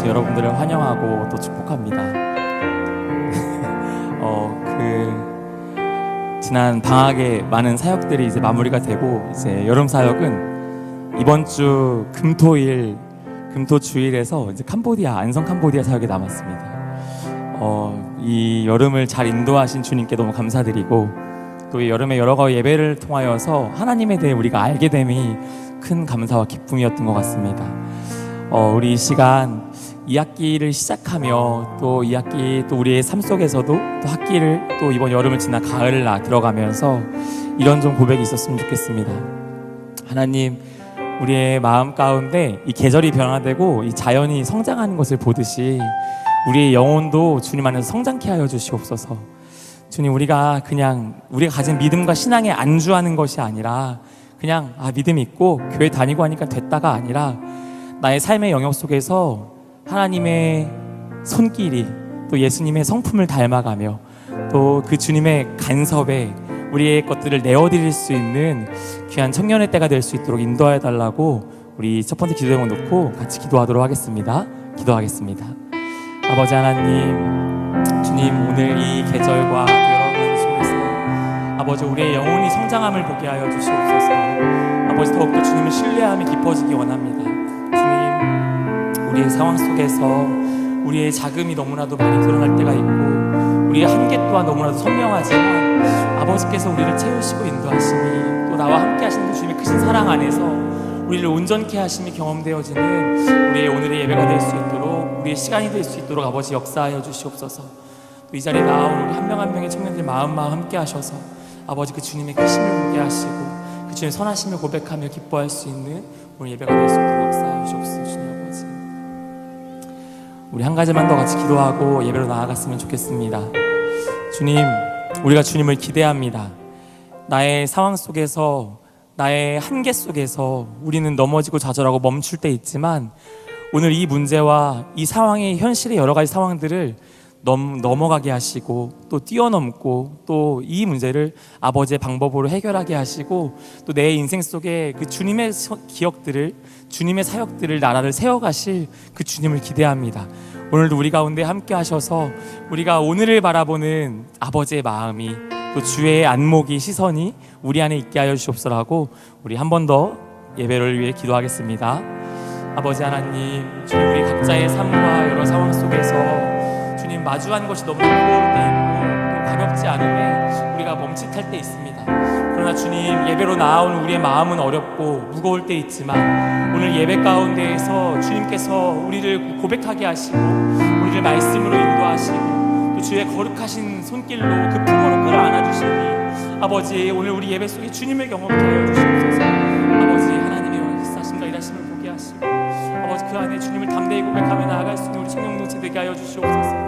나오신 여러분들을 환영하고 또 축복합니다. 지난 방학에 많은 사역들이 이제 마무리가 되고, 이제 여름 사역은 이번 주 금토일, 금토 주일에서 이제 안성 캄보디아 사역이 남았습니다. 이 여름을 잘 인도하신 주님께 너무 감사드리고, 또 이 여름에 여러 가지 예배를 통하여서 하나님에 대해 우리가 알게 됨이 큰 감사와 기쁨이었던 것 같습니다. 우리 이 시간 2학기를 시작하며 또 2학기 또 우리의 삶 속에서도 또 학기를 또 이번 여름을 지나 가을을 들어가면서 이런 좀 고백이 있었으면 좋겠습니다. 하나님, 우리의 마음 가운데 이 계절이 변화되고 이 자연이 성장하는 것을 보듯이 우리의 영혼도 주님 안에서 성장케 하여 주시옵소서. 주님, 우리가 가진 믿음과 신앙에 안주하는 것이 아니라 그냥 믿음 있고 교회 다니고 하니까 됐다가 아니라 나의 삶의 영역 속에서 하나님의 손길이 또 예수님의 성품을 닮아가며 또 그 주님의 간섭에 우리의 것들을 내어드릴 수 있는 귀한 청년의 때가 될 수 있도록 인도하여 달라고 우리 첫 번째 기도 제목 놓고 같이 기도하도록 하겠습니다. 기도하겠습니다. 아버지 하나님, 주님, 오늘 이 계절과 여러 가지 속에서 아버지, 우리의 영혼이 성장함을 보게 하여 주시옵소서. 아버지, 더욱더 주님을 신뢰함이 깊어지기 원합니다. 주님, 우리의 상황 속에서 우리의 자금이 너무나도 많이 드러날 때가 있고 우리의 한계 또한 너무나도 선명하지만 아버지께서 우리를 채우시고 인도하심이 또 나와 함께 하시는 그 주님의 크신 사랑 안에서 우리를 온전케 하심이 경험되어지는 우리의 오늘의 예배가 될 수 있도록, 우리의 시간이 될 수 있도록 아버지 역사하여 주시옵소서. 또 이 자리에 나온 우리 한 명 한 명의 청년들 마음마음 함께 하셔서 아버지, 그 주님의 크심을 보게 하시고 그 주님의 선하심을 고백하며 기뻐할 수 있는 오늘 예배가 될 수 있도록 역사하여 주옵소서. 주님 아버지, 우리 한 가지만 더 같이 기도하고 예배로 나아갔으면 좋겠습니다. 주님, 우리가 주님을 기대합니다. 나의 상황 속에서, 나의 한계 속에서 우리는 넘어지고 좌절하고 멈출 때 있지만 오늘 이 문제와 이 상황의 현실의 여러 가지 상황들을 넘어가게 하시고 또 뛰어넘고 또 이 문제를 아버지의 방법으로 해결하게 하시고 또 내 인생 속에 그 주님의 기억들을, 주님의 사역들을, 나라를 세워가실 그 주님을 기대합니다. 오늘도 우리 가운데 함께 하셔서 우리가 오늘을 바라보는 아버지의 마음이 또 주의 안목이, 시선이 우리 안에 있게 하여 주옵소서라고 우리 한 번 더 예배를 위해 기도하겠습니다. 아버지 하나님, 주님, 우리 각자의 삶과 여러 상황 속에서 주님 마주한 것이 너무 무거울 때 있고 또 가볍지 않음에 우리가 멈칫할 때 있습니다. 그러나 주님, 예배로 나아온 우리의 마음은 어렵고 무거울 때 있지만 오늘 예배 가운데에서 주님께서 우리를 고백하게 하시고 우리를 말씀으로 인도하시고 또 주의 거룩하신 손길로 그 품으로 끌어안아주시니 아버지, 오늘 우리 예배 속에 주님을 경험케 하여 주시옵소서. 아버지, 하나님의 역사심과 일하심을 보게 하시고 아버지, 그 안에 주님을 담대히 고백하며 나아갈 수 있는 우리 청년동체 되게 하여 주시옵소서.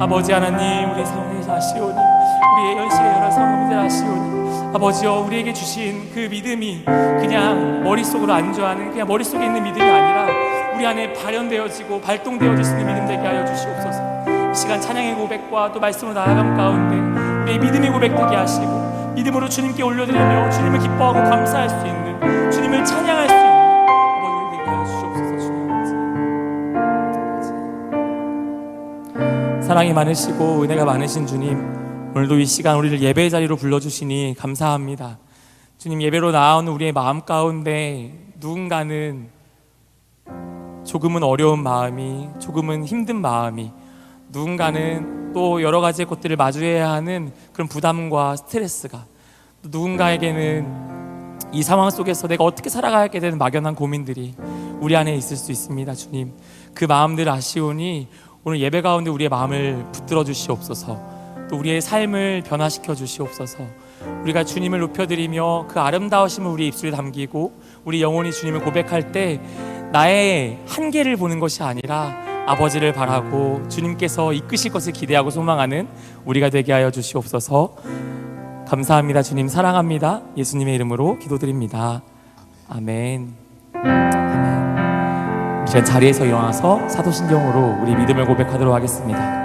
아버지 하나님, 우리의 상황에서 아시오니, 우리의 현실의 여러 상황들 아시오니 아버지여, 우리에게 주신 그 믿음이 그냥 머릿속으로 안주하는, 그냥 머릿속에 있는 믿음이 아니라 우리 안에 발현되어지고 발동되어질 수 있는 믿음 되게 하여 주시옵소서. 이 시간 찬양의 고백과 또 말씀으로 나아감 가운데 우리의 믿음의 고백 되게 하시고 믿음으로 주님께 올려드리며 주님을 기뻐하고 감사할 수 있는, 주님을 찬양할 수 있는 아버지 되게 하여 주시옵소서. 주님, 사랑이 많으시고 은혜가 많으신 주님, 오늘도 이 시간 우리를 예배의 자리로 불러주시니 감사합니다. 주님, 예배로 나온 우리의 마음 가운데 누군가는 조금은 어려운 마음이, 조금은 힘든 마음이, 누군가는 또 여러 가지의 것들을 마주해야 하는 그런 부담과 스트레스가, 또 누군가에게는 이 상황 속에서 내가 어떻게 살아가게 되는 막연한 고민들이 우리 안에 있을 수 있습니다. 주님, 그 마음들 아시오니 오늘 예배 가운데 우리의 마음을 붙들어 주시옵소서. 또 우리의 삶을 변화시켜 주시옵소서. 우리가 주님을 높여드리며 그 아름다우심을 우리 입술에 담기고 우리 영혼이 주님을 고백할 때 나의 한계를 보는 것이 아니라 아버지를 바라고 주님께서 이끄실 것을 기대하고 소망하는 우리가 되게 하여 주시옵소서. 감사합니다. 주님 사랑합니다. 예수님의 이름으로 기도드립니다. 아멘. 이제 자리에서 일어나서 사도신경으로 우리 믿음을 고백하도록 하겠습니다.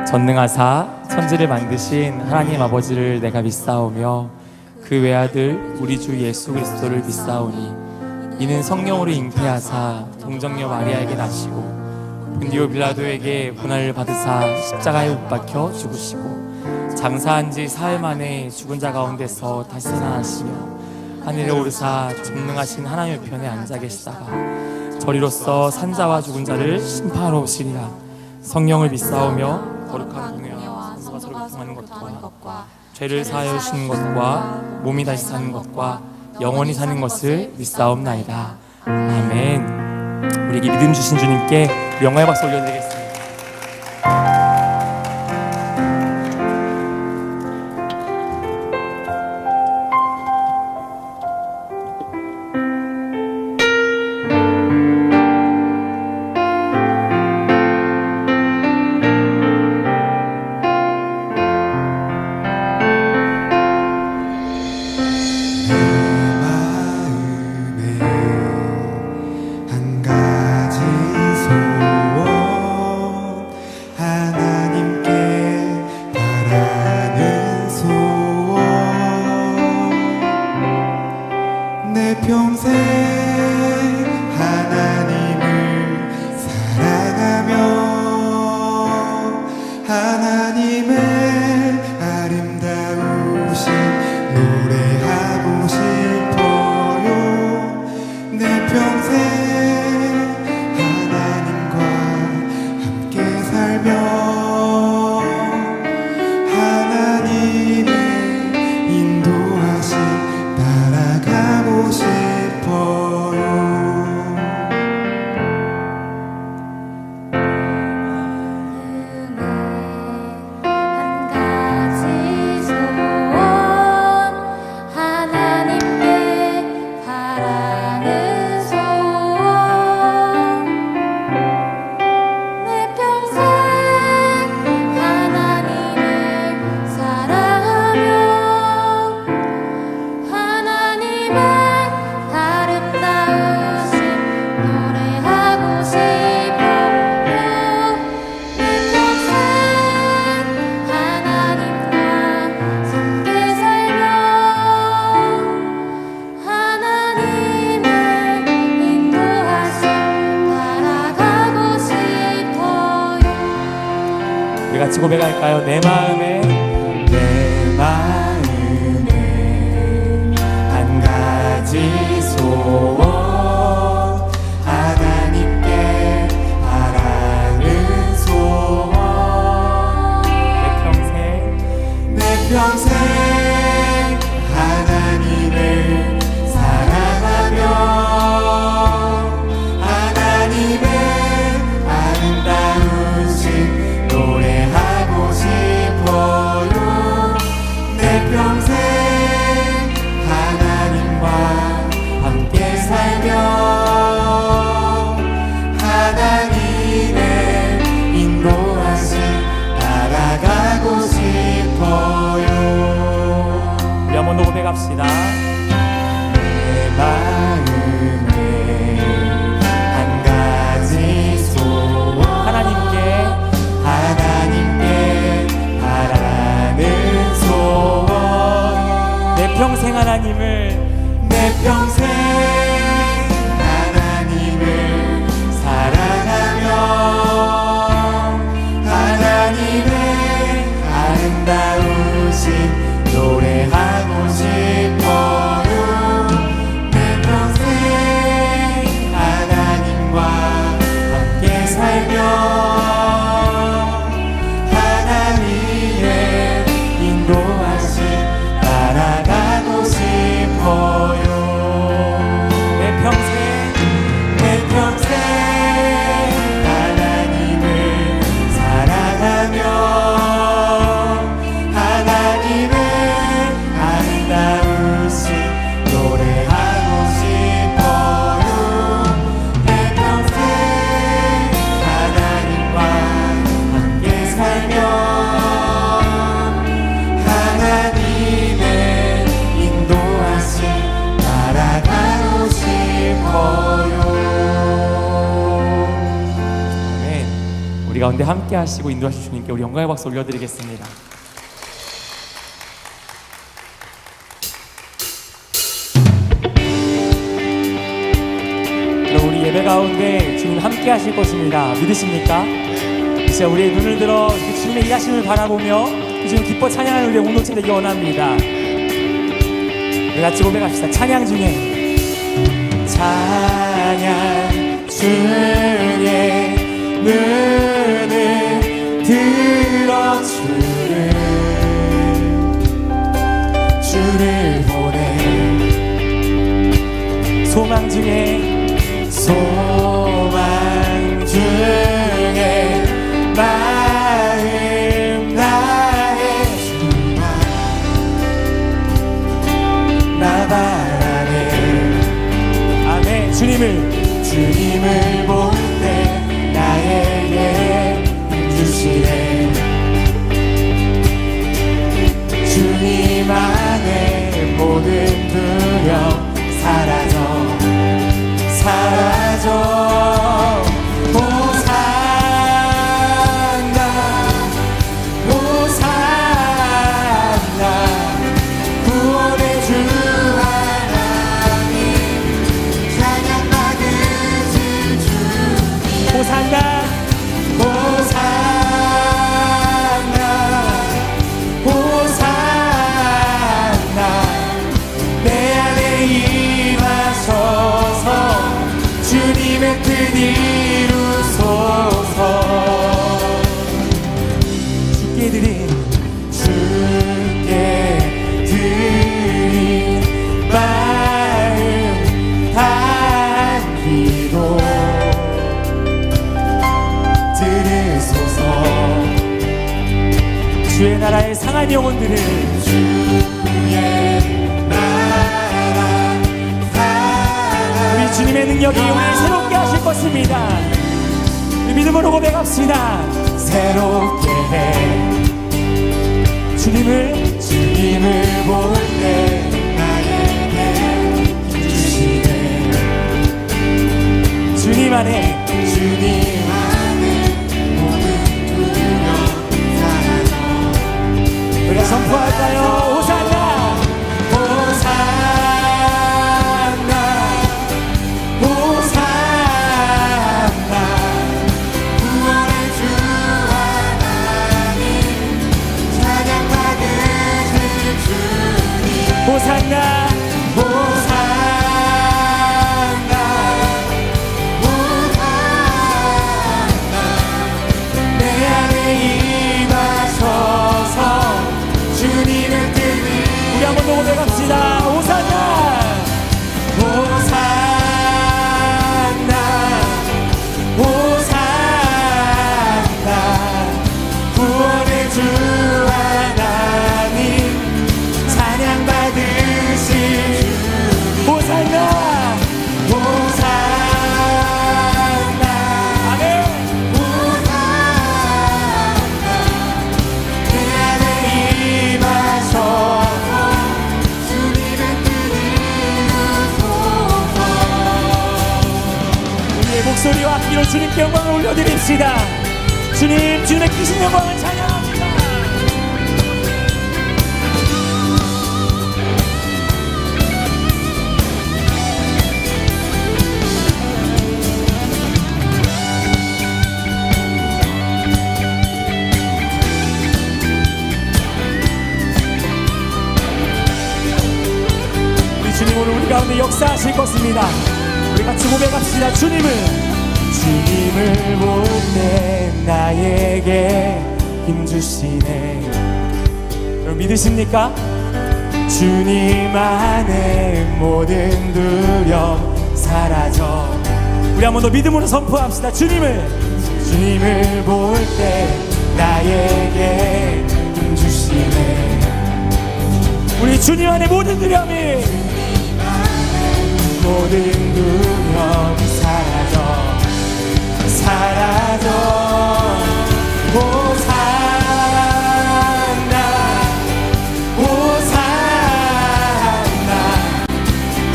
전능하사 천지를 만드신 하나님 아버지를 내가 믿사오며 그 외아들 우리 주 예수 그리스도를 믿사오니 이는 성령으로 잉태하사 동정녀 마리아에게 나시고 본디오 빌라도에게 고난을 받으사 십자가에 못 박혀 죽으시고 장사한 지 사흘 만에 죽은 자 가운데서 다시 살아나시며 하늘에 오르사 전능하신 하나님의 편에 앉아 계시다가 저리로서 산자와 죽은 자를 심판하러 오시리라. 성령을 믿사오며 거룩한 공회와 성도가 서로 교통하는 것과 죄를 사하여 주시는 것과 몸이 다시 사는 것과 영원히 사는 것을 믿사옵나이다. 아멘. 우리에게 믿음 주신 주님께 영광의 박수 올려드리겠습니다. 평생 하나님을 사랑하며 하나님의 아름다우신 노래하고 싶어요. 내 평생 하나님과 함께 살며 하나님의 인도하신 따라가고 싶어요. 한 가지 소원 하나님께 바라는 소원 내 평생 하나님을 사랑하며 하나님의 아름다우신 노래하고 싶어요. 내 평생 하나님과 함께 살며 하나님의 인도하심 따라가고 싶어요. 우리 같이 고백할까요? 내 마음에 한 가지 소원 하나님께 바라는 소원 내 평생 하나님을 사랑하며 하나님의 아름다우신 노래하고 싶어요. 내 평생 하나님과 함께 살며 하나님의 인도하심 따라가고 싶어요. 우리 한 번 더 고백합시다. 내 마음에 한 가지 소원 하나님께 바라는 소원 내 평생 하나님을 내 평생 하나님을 사랑하며 하나님의 아름다우신 노래하고 싶어요. 내 평생 하나님과 함께 살며 하나님의 인도하심 따라가고 싶어요. 내 평생 하나님을 사랑하며 하나님의 아름다우신 노래하고 싶어요. 내 평생 하나님과 함께 살며 하나님의 인도하심 따라가고 싶어요. 아멘. 우리 가운데 함께 하시고 인도하실 주님께 우리 영광의 박수 올려드리겠습니다. 여러분, 우리 예배가 가운데 주님 함께 하실 것입니다. 믿으십니까? 이제 우리의 눈을 들어 주님의 일하심을 바라보며 주님 기뻐 찬양하는 우리의 공동체 되기 원합니다. 우리 같이 고백합시다. 찬양 중에 찬양 중에 눈을 들어 주를 보내 소망 중에 마음 다해 나 바라네. 아멘. 주님을 볼 때 나에게 주시네. 주님 안에 모든 두려움 사라져 호산나 구원의 주 하나님 찬양 받으실 주님 호산나 내 안에 임하소서 주님의 뜻 이루소서. 주께 드린 마음 다한 기도 들으소서. 주의 나라의 상한 영혼들을 우리 주님의 능력이 우리를 새롭게 하실 것입니다. 우리 믿음으로 고백합시다. 새롭게 해 주님을 볼 때 나에게 주시네. 주님 안에 모든 두려움 사라져. 우리가 선포할까요? 호산나 구원의 주 하나님 찬양 받으실 주님 호산나 내 안에 임하소서 주님의 뜻을 우리 한번 더 고백합시다. 호산나 구원의 주 하나님 찬양 받으실 호산나 아멘. 내 안에 임하소서 주님의 뜻 이루소서. 우리의 목소리와 악기로 주님께 영광을 올려드립시다. 주님의 크신 영광을 찬양합니다. 우리 주님 오늘 우리 가운데 역사하실 것입니다. 우리 같이 고백합시다. 주님을 볼 때 나에게 힘주시네. 여러분 믿으십니까? 주님 안에 모든 두려움 사라져. 우리 한 번 더 믿음으로 선포합시다. 주님을 볼 때 나에게 힘주시네. 우리 주님 안에 모든 두려움이 사라져 호산나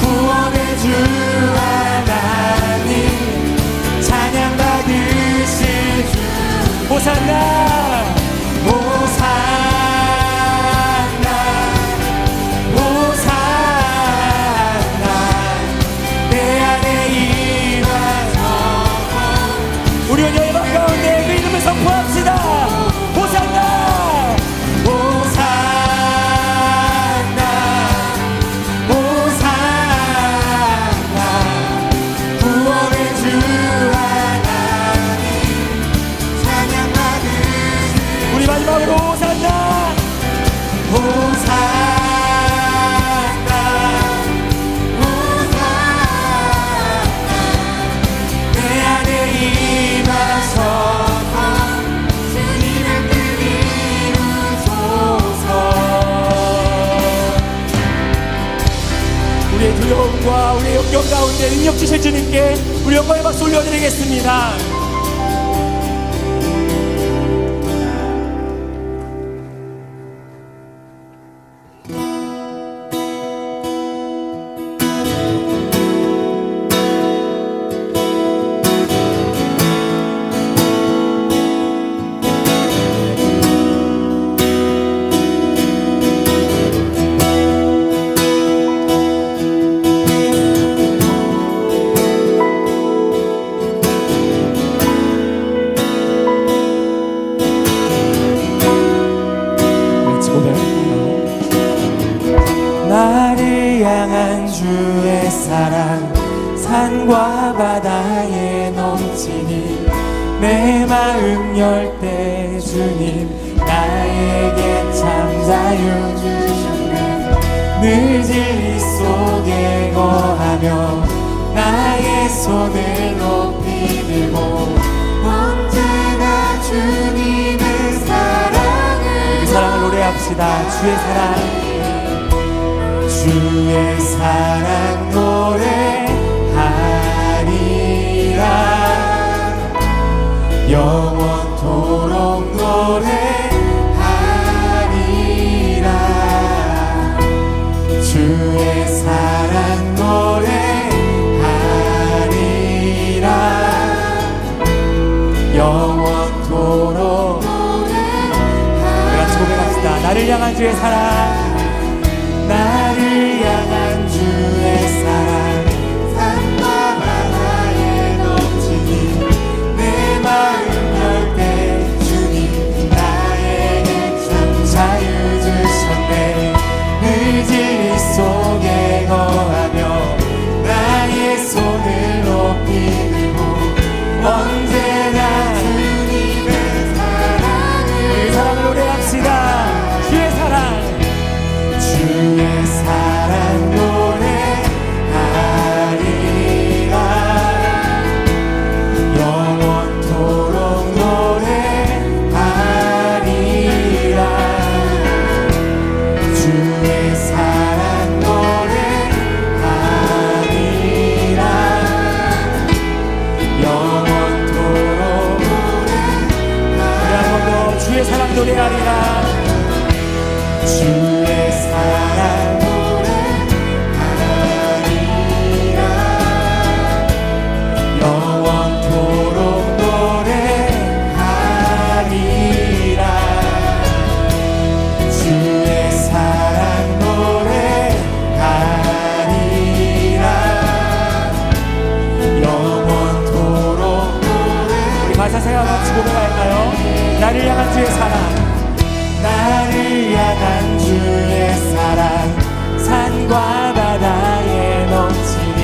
구원의 주 하나님 찬양 받으실 주 호산나 내 안에 임하소서 가운데 능력 주실 주님께 우리 영광의 박수 올려드리겠습니다. 나를 향한 주의 사랑 산과 바다에 넘치니 내 마음 열 때 주님 나에게 참 자유 주셨네. 늘 진리 속에 거하며 나의 손을 높이 들고 언제나 주님의 사랑을 그 사랑을 노래합시다. 주의 사랑, 주의 사랑 노래하리라. 영원토록 노래하리라. 주의 사랑 노래하리라. 영원토록 우리 같이 고백합시다. 나를 향한 주의 사랑, 나를 향한 주의 사랑 산과 바다에 넘치니 내 마음 열 때 주님 나에게 참 자유 주셨네. 늘 진리 속에 거하며 나의 손을 높이 들고 언제나 주님의 사랑을 그 사랑을 노래합시다. 주의 사랑, 주의 사랑 노래하리라. 영원토록 노래하리라. 주의 사랑 노래하리라. 영원토록 우리 한 번 더 주의 사랑 노래하리라. 주의 사랑 노래하리라. 영원토록 노래하리라. 주의 사랑 노래하리라. 영원토록 우리 가사 생각 같이 고백할까요? 나를 향한 주의 사랑, 나를 향한 주의 사랑 산과 바다에 넘치니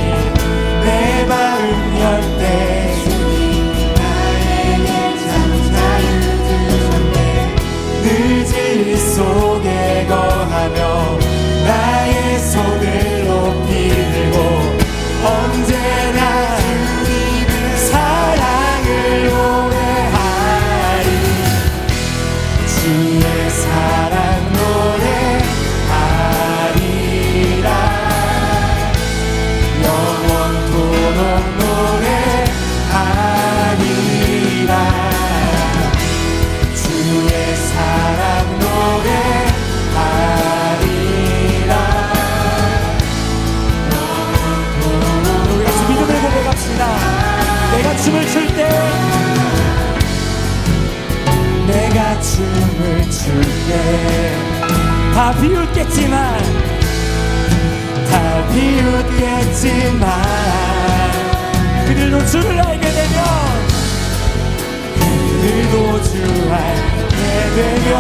내 마음 열 때 주님 나에게 참 자유 주셨네. 늘 진리 속에 거하며 나의 손을 높이 들고 언제나 주님의 사랑을 노래하리. 주의 사랑 노래하리라. 영원토록 노래하리라. 주의 사랑 노래하리라. 영원토록 우리 같이 믿음을 고백합시다. 내가 춤을 출 때, 내가 춤을 출 때 다 비웃겠지만, 다 비웃겠지만 그들도 주를 알게 되면, 그들도 주 알게 되면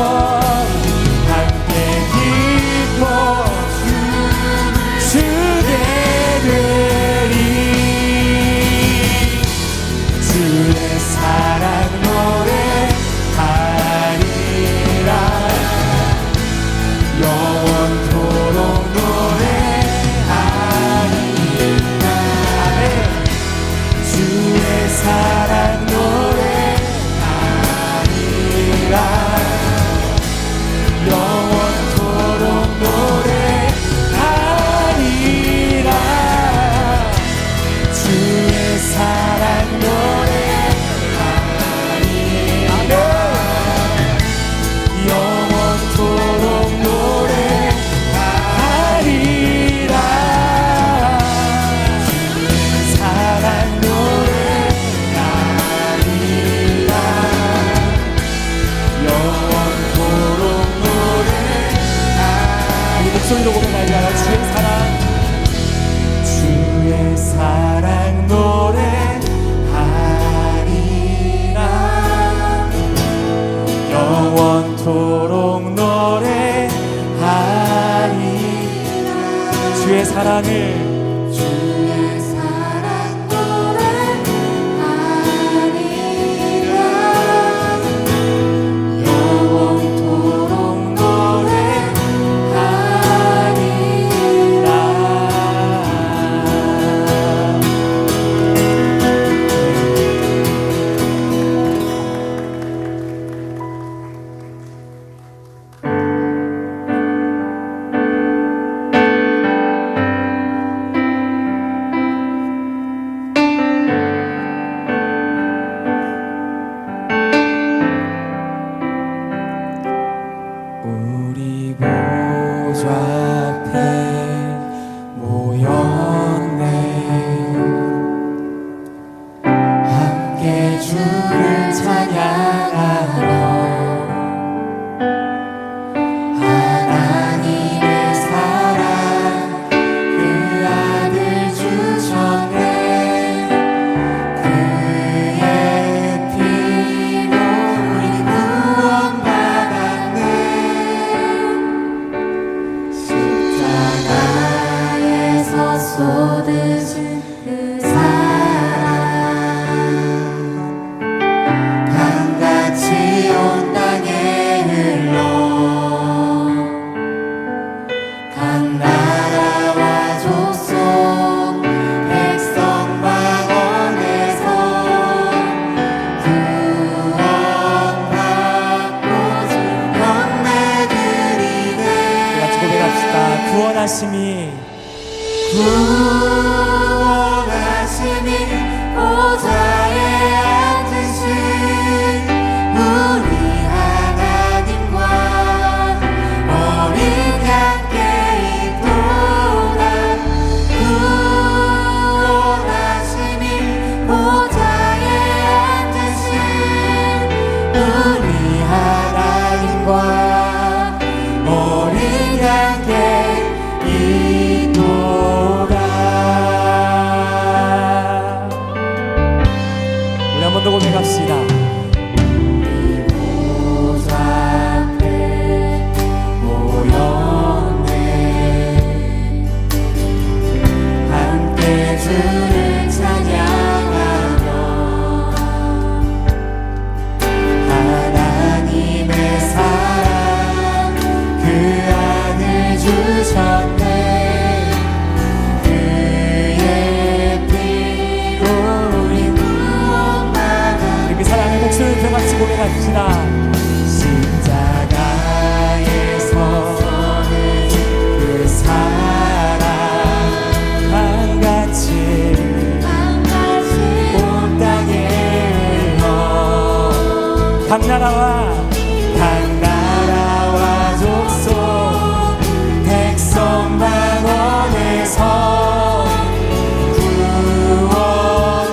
함께 기뻐 주게 되리. 주의 사랑 노래하리라. 영원토록 노래하리라. 주의 사랑 노래하리라. 목소리로 고백하자. 주의 사랑, 주의 사랑 노래하리라 영원토록 노래하리라 주의 사랑을 주의 사랑 노래하리라 영원토록 우리 보좌 앞에 모였네 함께 주를 찬양하러 하나님의 사랑 그 아들 주셨네 그의 피로 우리 구원받았네 십자가에서 쏟으신 그 사랑 강같이 온 땅에 흘러 각 나라와 족속 백성 만원에서 구원받고 주 경배 드리네 같이 고백합시다. 구원하심이 구원하시니 보좌에 앉으신 우리 하나님과 어린 양께 있도다 구원하시니 보좌에 앉으신 우리 하나님과 어린 양께 있도다 우리 한 번 더 고백합시다. 보좌 앞에 모였네 함께 주를 찬양하며 하나님의 사랑 그 아들 주셨네 그의 피로 우리 구원받았네 그 사랑의 목소리를 펴 같이 고백합시다. 십자가에서 그 사랑 한같이 온 땅에 흘러 각 나라와 각 나라와 족속 백성 만원에서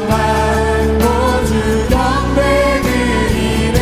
구원받고 주 경배 드리네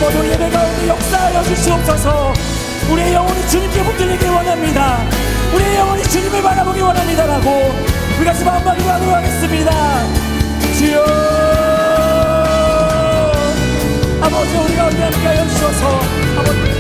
아버지 우리 예배 가운데 역사하여 주시옵소서. 우리의 영혼이 주님께 붙들리기 원합니다. 우리의 영혼이 주님을 바라보기 원합니다라고 우리 같이 마음만 기도하도록 하겠습니다. 주여 아버지 우리 가운데 함께 하여 주셔서 아버지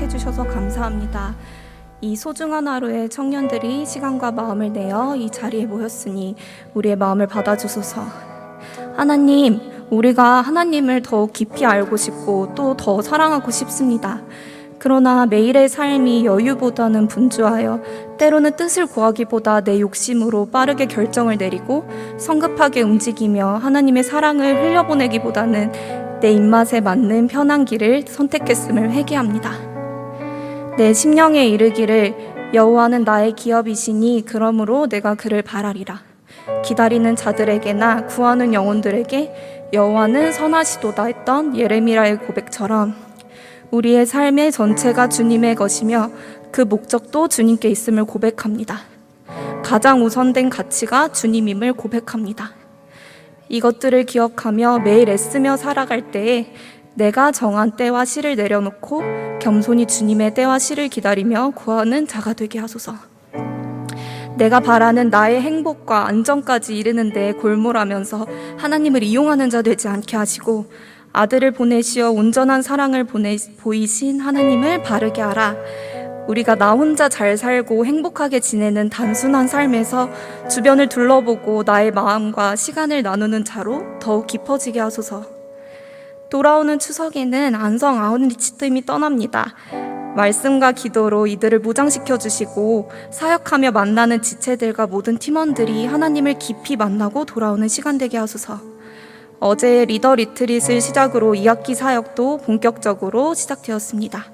주셔서 감사합니다. 이 소중한 하루에 청년들이 시간과 마음을 내어 이 자리에 모였으니 우리의 마음을 받아주소서. 하나님, 우리가 하나님을 더 깊이 알고 싶고 또 더 사랑하고 싶습니다. 그러나 매일의 삶이 여유보다는 분주하여 때로는 뜻을 구하기보다 내 욕심으로 빠르게 결정을 내리고 성급하게 움직이며 하나님의 사랑을 흘려보내기보다는 내 입맛에 맞는 편한 길을 선택했음을 회개합니다. 내 심령에 이르기를 여호와는 나의 기업이시니 그러므로 내가 그를 바라리라. 기다리는 자들에게나 구하는 영혼들에게 여호와는 선하시도다 했던 예레미야의 고백처럼 우리의 삶의 전체가 주님의 것이며 그 목적도 주님께 있음을 고백합니다. 가장 우선된 가치가 주님임을 고백합니다. 이것들을 기억하며 매일 애쓰며 살아갈 때에 내가 정한 때와 시를 내려놓고 겸손히 주님의 때와 시를 기다리며 구하는 자가 되게 하소서. 내가 바라는 나의 행복과 안정까지 이르는 데에 골몰하면서 하나님을 이용하는 자 되지 않게 하시고 아들을 보내시어 온전한 사랑을 보이신 하나님을 바르게 하라. 우리가 나 혼자 잘 살고 행복하게 지내는 단순한 삶에서 주변을 둘러보고 나의 마음과 시간을 나누는 자로 더욱 깊어지게 하소서. 돌아오는 추석에는 안성 아웃리치팀이 떠납니다. 말씀과 기도로 이들을 무장시켜 주시고 사역하며 만나는 지체들과 모든 팀원들이 하나님을 깊이 만나고 돌아오는 시간 되게 하소서. 어제 리더 리트릿을 시작으로 2학기 사역도 본격적으로 시작되었습니다.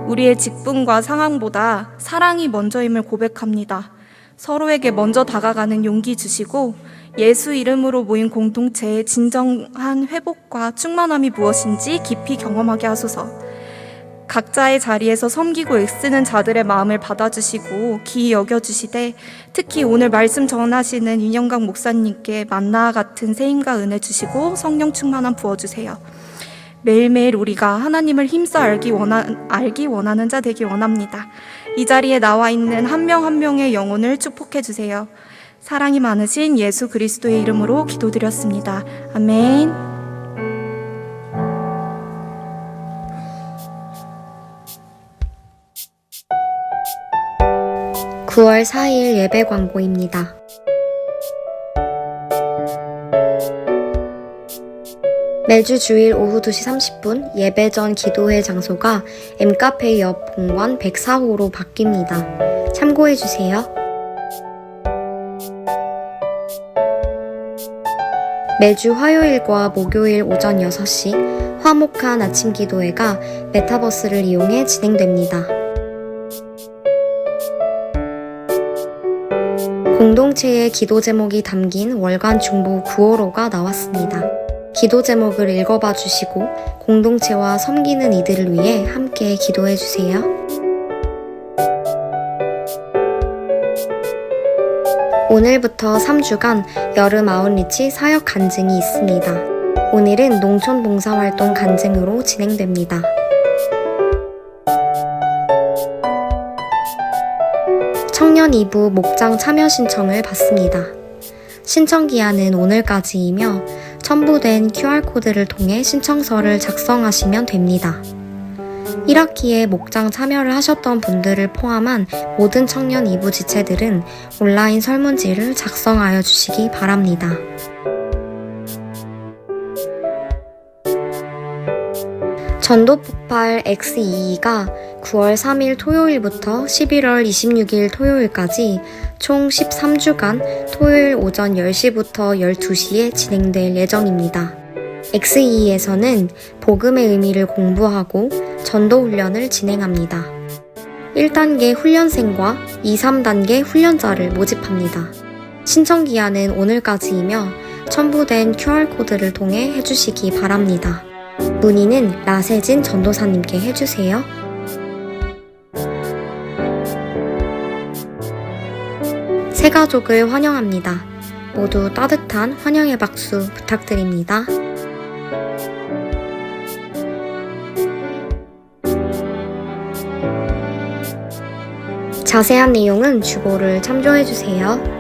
우리의 직분과 상황보다 사랑이 먼저임을 고백합니다. 서로에게 먼저 다가가는 용기 주시고 예수 이름으로 모인 공동체의 진정한 회복과 충만함이 무엇인지 깊이 경험하게 하소서. 각자의 자리에서 섬기고 애쓰는 자들의 마음을 받아주시고 기이 여겨주시되 특히 오늘 말씀 전하시는 윤영강 목사님께 만나와 같은 세임과 은혜 주시고 성령 충만함 부어주세요. 매일매일 우리가 하나님을 힘써 알기 원하는 자 되기 원합니다. 이 자리에 나와 있는 한 명 한 명의 영혼을 축복해 주세요. 사랑이 많으신 예수 그리스도의 이름으로 기도드렸습니다. 아멘. (9월 4일) 예배 광고입니다. 매주 주일 오후 2시 30분 예배 전 기도회 장소가 M카페 옆 본관 104호로 바뀝니다. 참고해주세요. 매주 화요일과 목요일 오전 6시 화목한 아침 기도회가 메타버스를 이용해 진행됩니다. 공동체의 기도 제목이 담긴 월간 중보 9호로가 나왔습니다. 기도 제목을 읽어봐 주시고 공동체와 섬기는 이들을 위해 함께 기도해 주세요. 오늘부터 3주간 여름 아웃리치 사역 간증이 있습니다. 오늘은 농촌 봉사활동 간증으로 진행됩니다. 청년 2부 목장 참여 신청을 받습니다. 신청 기한은 오늘까지이며 첨부된 QR코드를 통해 신청서를 작성하시면 됩니다. 1학기에 목장 참여를 하셨던 분들을 포함한 모든 청년 2부 지체들은 온라인 설문지를 작성하여 주시기 바랍니다. 전도폭발 X22가 9월 3일 토요일부터 11월 26일 토요일까지 총 13주간 토요일 오전 10시부터 12시에 진행될 예정입니다. X22에서는 복음의 의미를 공부하고 전도 훈련을 진행합니다. 1단계 훈련생과 2, 3단계 훈련자를 모집합니다. 신청 기한은 오늘까지이며 첨부된 QR코드를 통해 해주시기 바랍니다. 문의는 라세진 전도사님께 해주세요. 새 가족을 환영합니다. 모두 따뜻한 환영의 박수 부탁드립니다. 자세한 내용은 주보를 참조해주세요.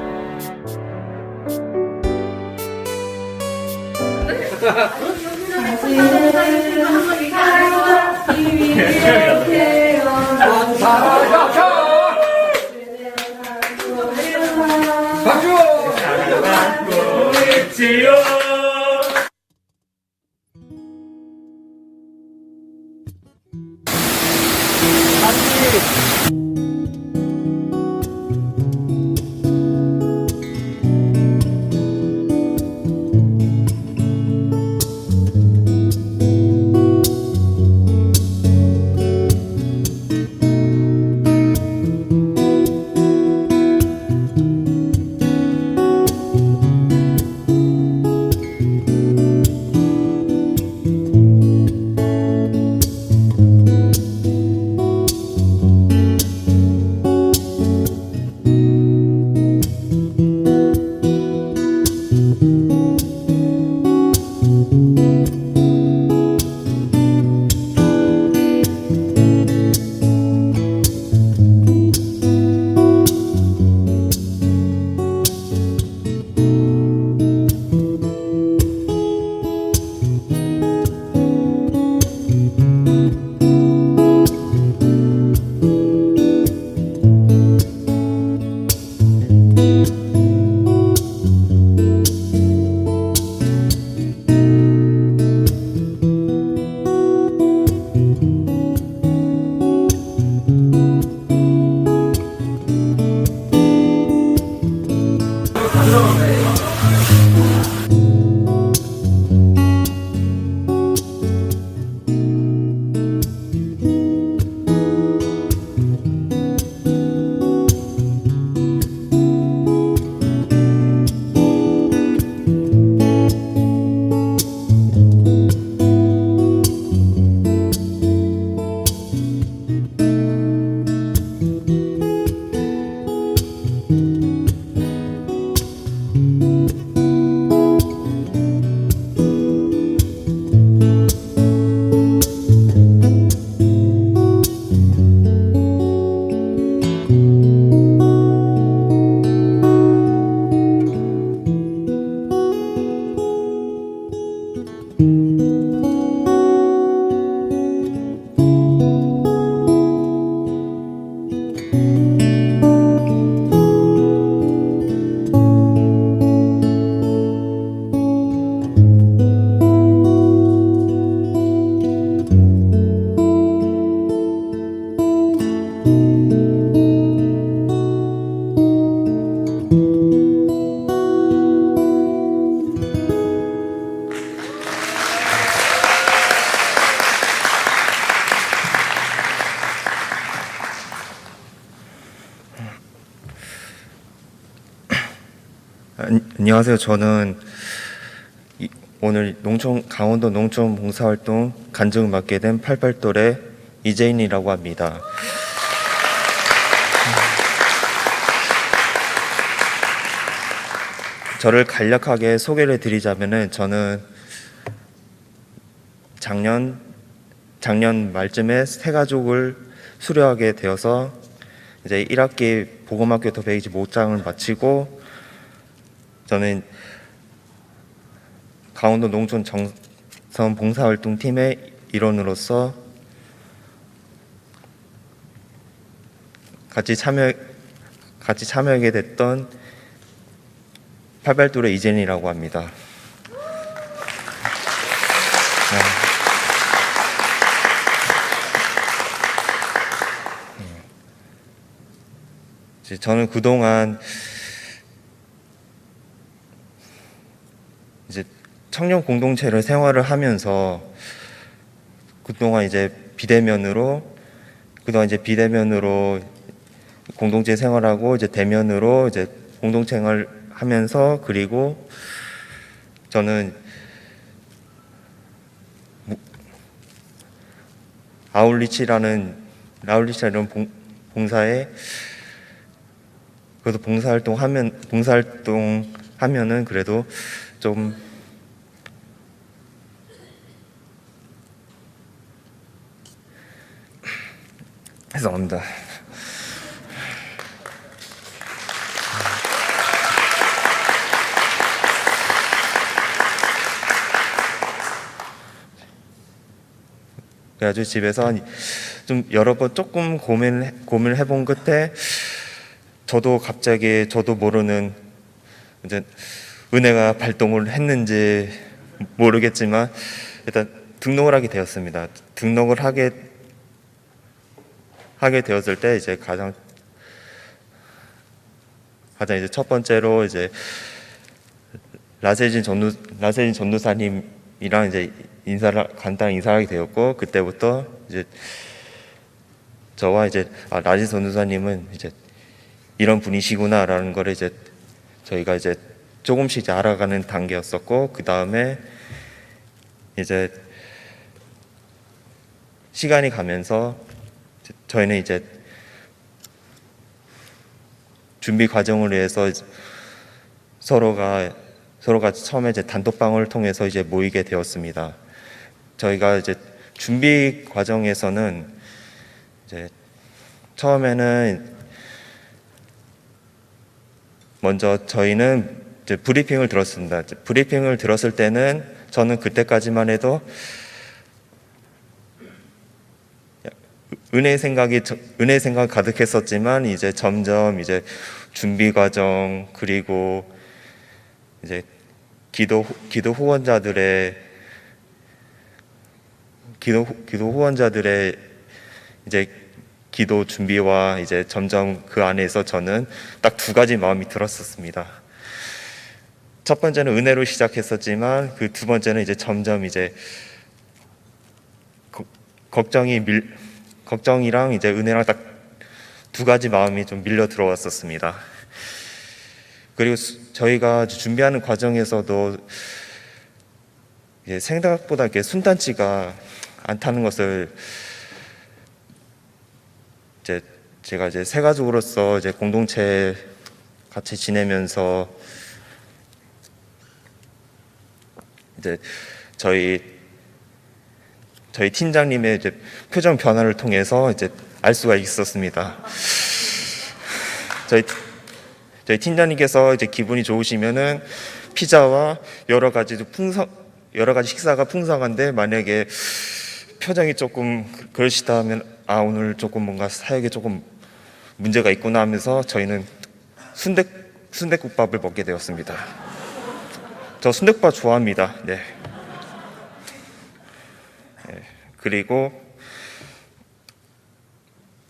안녕하세요. 저는 오늘 강원도 농촌 봉사활동 간증을 맡게 된 88돌의 이재인이라고 합니다. 저를 간략하게 소개를 드리자면은 저는 작년 말쯤에 새 가족을 수료하게 되어서 이제 1학기 보건학교 더베이지 모장을 마치고 저는 강원도 농촌 정선 봉사활동팀의 일원으로서 같이 참여하게 됐던 88돌의 이재인이라고 합니다. 이제 저는 그동안 이제 청년 공동체를 생활을 하면서 그동안 이제 비대면으로 공동체 생활하고 이제 대면으로 이제 공동체 생활 하면서, 그리고 저는 아울리치라는 봉사에, 그래도 봉사활동 하면은 그래도 좀 죄송합니다. 그래가지고 집에서 좀 여러 번 조금 고민을 해본 끝에 저도 모르는 이제 은혜가 발동을 했는지 모르겠지만 일단 등록을 하게 되었습니다. 등록을 하게 되었을 때 이제 가장 이제 첫 번째로 이제 라세진 전도사님이랑 이제 간단히 인사하게 되었고, 그때부터 이제 저와 이제 라세진 전도사님은 이제 이런 분이시구나라는 거를 이제 저희가 이제 조금씩 이제 알아가는 단계였었고, 그 다음에 이제 시간이 가면서 저희는 이제 준비 과정을 위해서 서로가 처음에 이제 단톡방을 통해서 이제 모이게 되었습니다. 저희가 이제 준비 과정에서는 이제 처음에는 먼저 저희는 이제 브리핑을 들었습니다. 브리핑을 들었을 때는 저는 그때까지만 해도 은혜의 생각 가득했었지만, 이제 점점 이제 준비 과정, 그리고 이제 기도 후원자들의 이제 기도 준비와 이제 점점 그 안에서 저는 딱 두 가지 마음이 들었었습니다. 첫 번째는 은혜로 시작했었지만, 그 두 번째는 이제 점점 이제 걱정이랑 이제 은혜랑 딱 두 가지 마음이 좀 밀려 들어왔었습니다. 그리고 저희가 준비하는 과정에서도 생각보다 이렇게 순탄치가 않다는 것을 제가 이제 새 가족으로서 이제 공동체 같이 지내면서 이제 저희 팀장님의 이제 표정 변화를 통해서 이제 알 수가 있었습니다. 저희 팀장님께서 이제 기분이 좋으시면은 피자와 여러 가지 식사가 풍성한데, 만약에 표정이 조금 그러시다면 오늘 조금 뭔가 사역에 조금 문제가 있구나 하면서 저희는 순댓국밥을 먹게 되었습니다. 저 순댓국밥 좋아합니다. 네. 그리고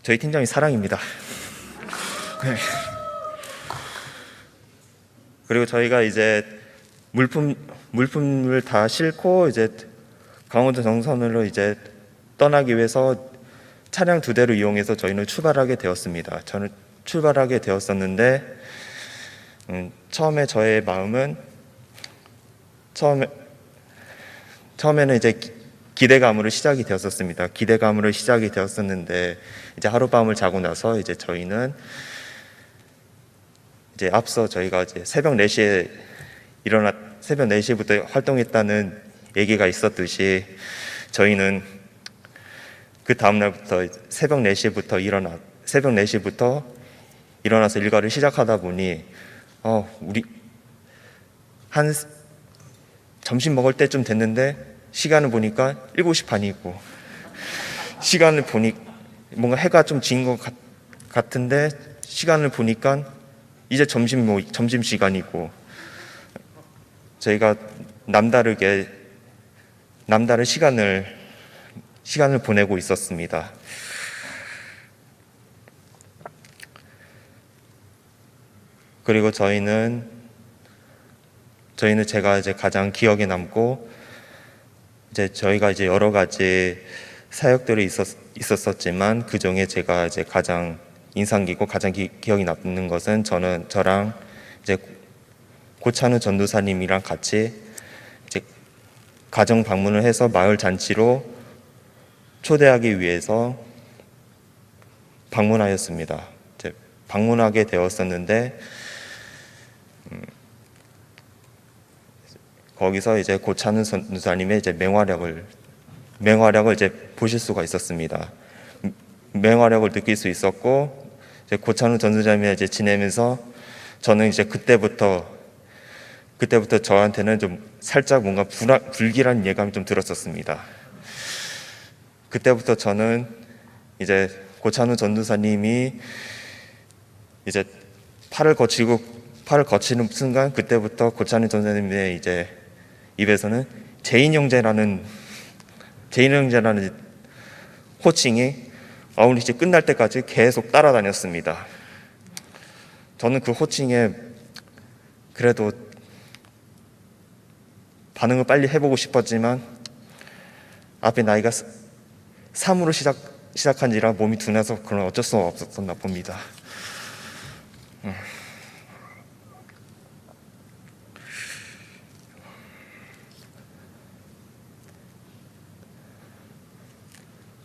저희 팀장이 사랑입니다. 네. 그리고 저희가 이제 물품을 다 싣고 이제 강원도 정선으로 이제 떠나기 위해서 차량 2대를 이용해서 저희는 출발하게 되었습니다. 저는 출발하게 되었었는데, 처음에 저의 마음은 처음에는 이제 기대감으로 시작이 되었었습니다. 기대감으로 시작이 되었었는데, 이제 하룻밤을 자고 나서 이제 저희는 이제 앞서 저희가 이제 새벽 4시부터 활동했다는 얘기가 있었듯이, 저희는 그 다음 날부터 새벽 4시부터 일어나서 일과를 시작하다 보니 우리 한 점심 먹을 때쯤 됐는데, 시간을 보니까 7시 반이고, 시간을 보니 뭔가 해가 좀 진 것 같은데, 시간을 보니까 이제 점심 시간이고, 저희가 남다른 시간을 보내고 있었습니다. 그리고 저희는 제가 이제 가장 기억에 남고 이제 저희가 이제 여러 가지 사역들이 있었지만 그 중에 제가 이제 가장 인상 깊고 가장 기억이 남는 것은 저랑 이제 고찬우 전도사님이랑 같이 이제 가정 방문을 해서 마을 잔치로 초대하기 위해서 방문하였습니다. 이제 방문하게 되었었는데 거기서 이제 고찬우 전도사님의 이제 맹활약을 이제 보실 수가 있었습니다. 맹활약을 느낄 수 있었고 이제 고찬우 전도사님이 이제 지내면서 저는 이제 그때부터 저한테는 좀 살짝 뭔가 불길한 예감이 좀 들었었습니다. 그때부터 저는 이제 고찬우 전도사님이 이제 팔을 거치는 순간 그때부터 고찬우 전도사님의 이제 입에서는 제인 형제라는 호칭이 아울리시 끝날 때까지 계속 따라다녔습니다. 저는 그 호칭에 그래도 반응을 빨리 해보고 싶었지만 앞에 나이가 3으로 시작한지라 몸이 둔해서 그런 어쩔 수 없었나 봅니다.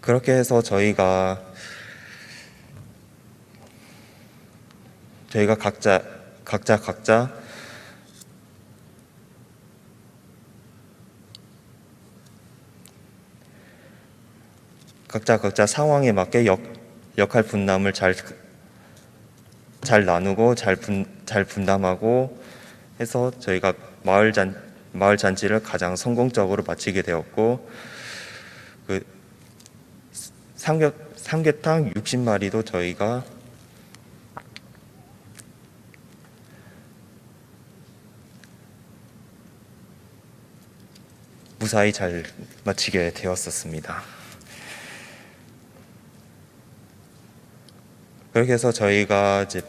그렇게 해서 저희가 각자 상황에 맞게 역할 분담을 잘 나누고 잘 분담하고 해서 저희가 마을 잔치를 가장 성공적으로 마치게 되었고 그 삼계탕 60마리도 저희가 무사히 잘 마치게 되었었습니다. 그렇게 해서 저희가 이제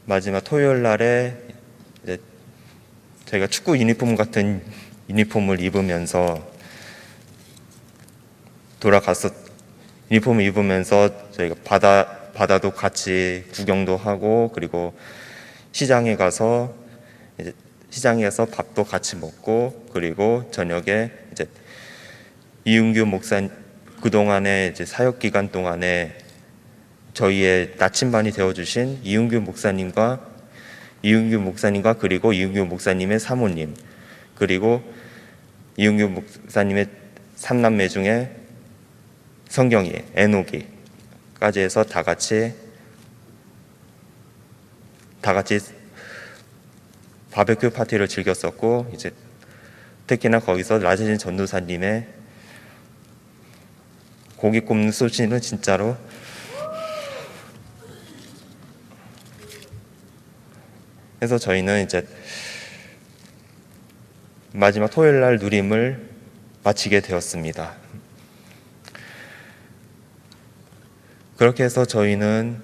마지막 토요일 날에 이제 저희가 축구 유니폼 같은 유니폼을 입으면서 유니폼을 입으면서 저희가 바다도 같이 구경도 하고 그리고 시장에 가서 밥도 같이 먹고 그리고 저녁에 이제 이윤규 목사 그동안에 이제 사역 기간 동안에 저희의 나침반이 되어주신 이윤규 목사님과 그리고 이윤규 목사님의 사모님 그리고 이윤규 목사님의 3남매 중에 성경이 에녹이까지 해서 다 같이 바베큐 파티를 즐겼었고 이제 특히나 거기서 라제진 전도사님의 고기 굽는 솜씨는 진짜로 해서 저희는 이제 마지막 토요일 날 누림을 마치게 되었습니다. 그렇게 해서 저희는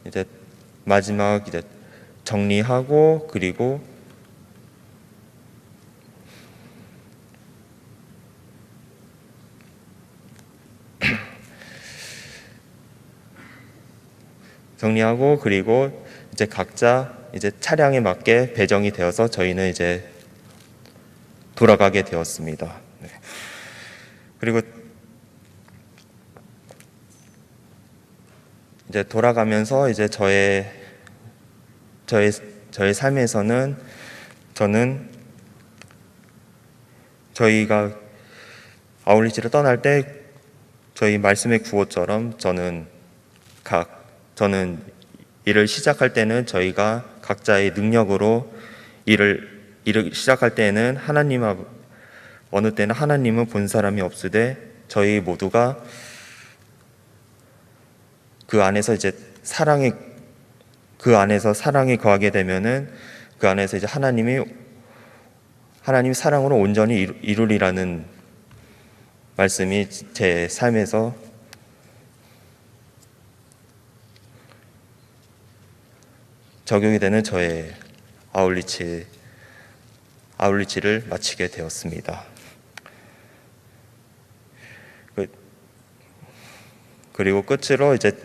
이제 마지막 이제 정리하고 그리고 이제 각자 이제 차량에 맞게 배정이 되어서 저희는 이제 돌아가게 되었습니다. 네. 그리고 이제 돌아가면서 이제 저의 삶에서는 저희가 아울리지를 떠날 때 저희 말씀의 구호처럼 저는 일을 시작할 때는 저희가 각자의 능력으로 일을 시작할 때는 어느 때는 하나님은 본 사람이 없으되 저희 모두가 그 안에서 사랑이 거하게 되면은 그 안에서 이제 하나님이 사랑으로 온전히 이루리라는 말씀이 제 삶에서 적용이 되는 저의 아울리치를 마치게 되었습니다. 그리고 끝으로 이제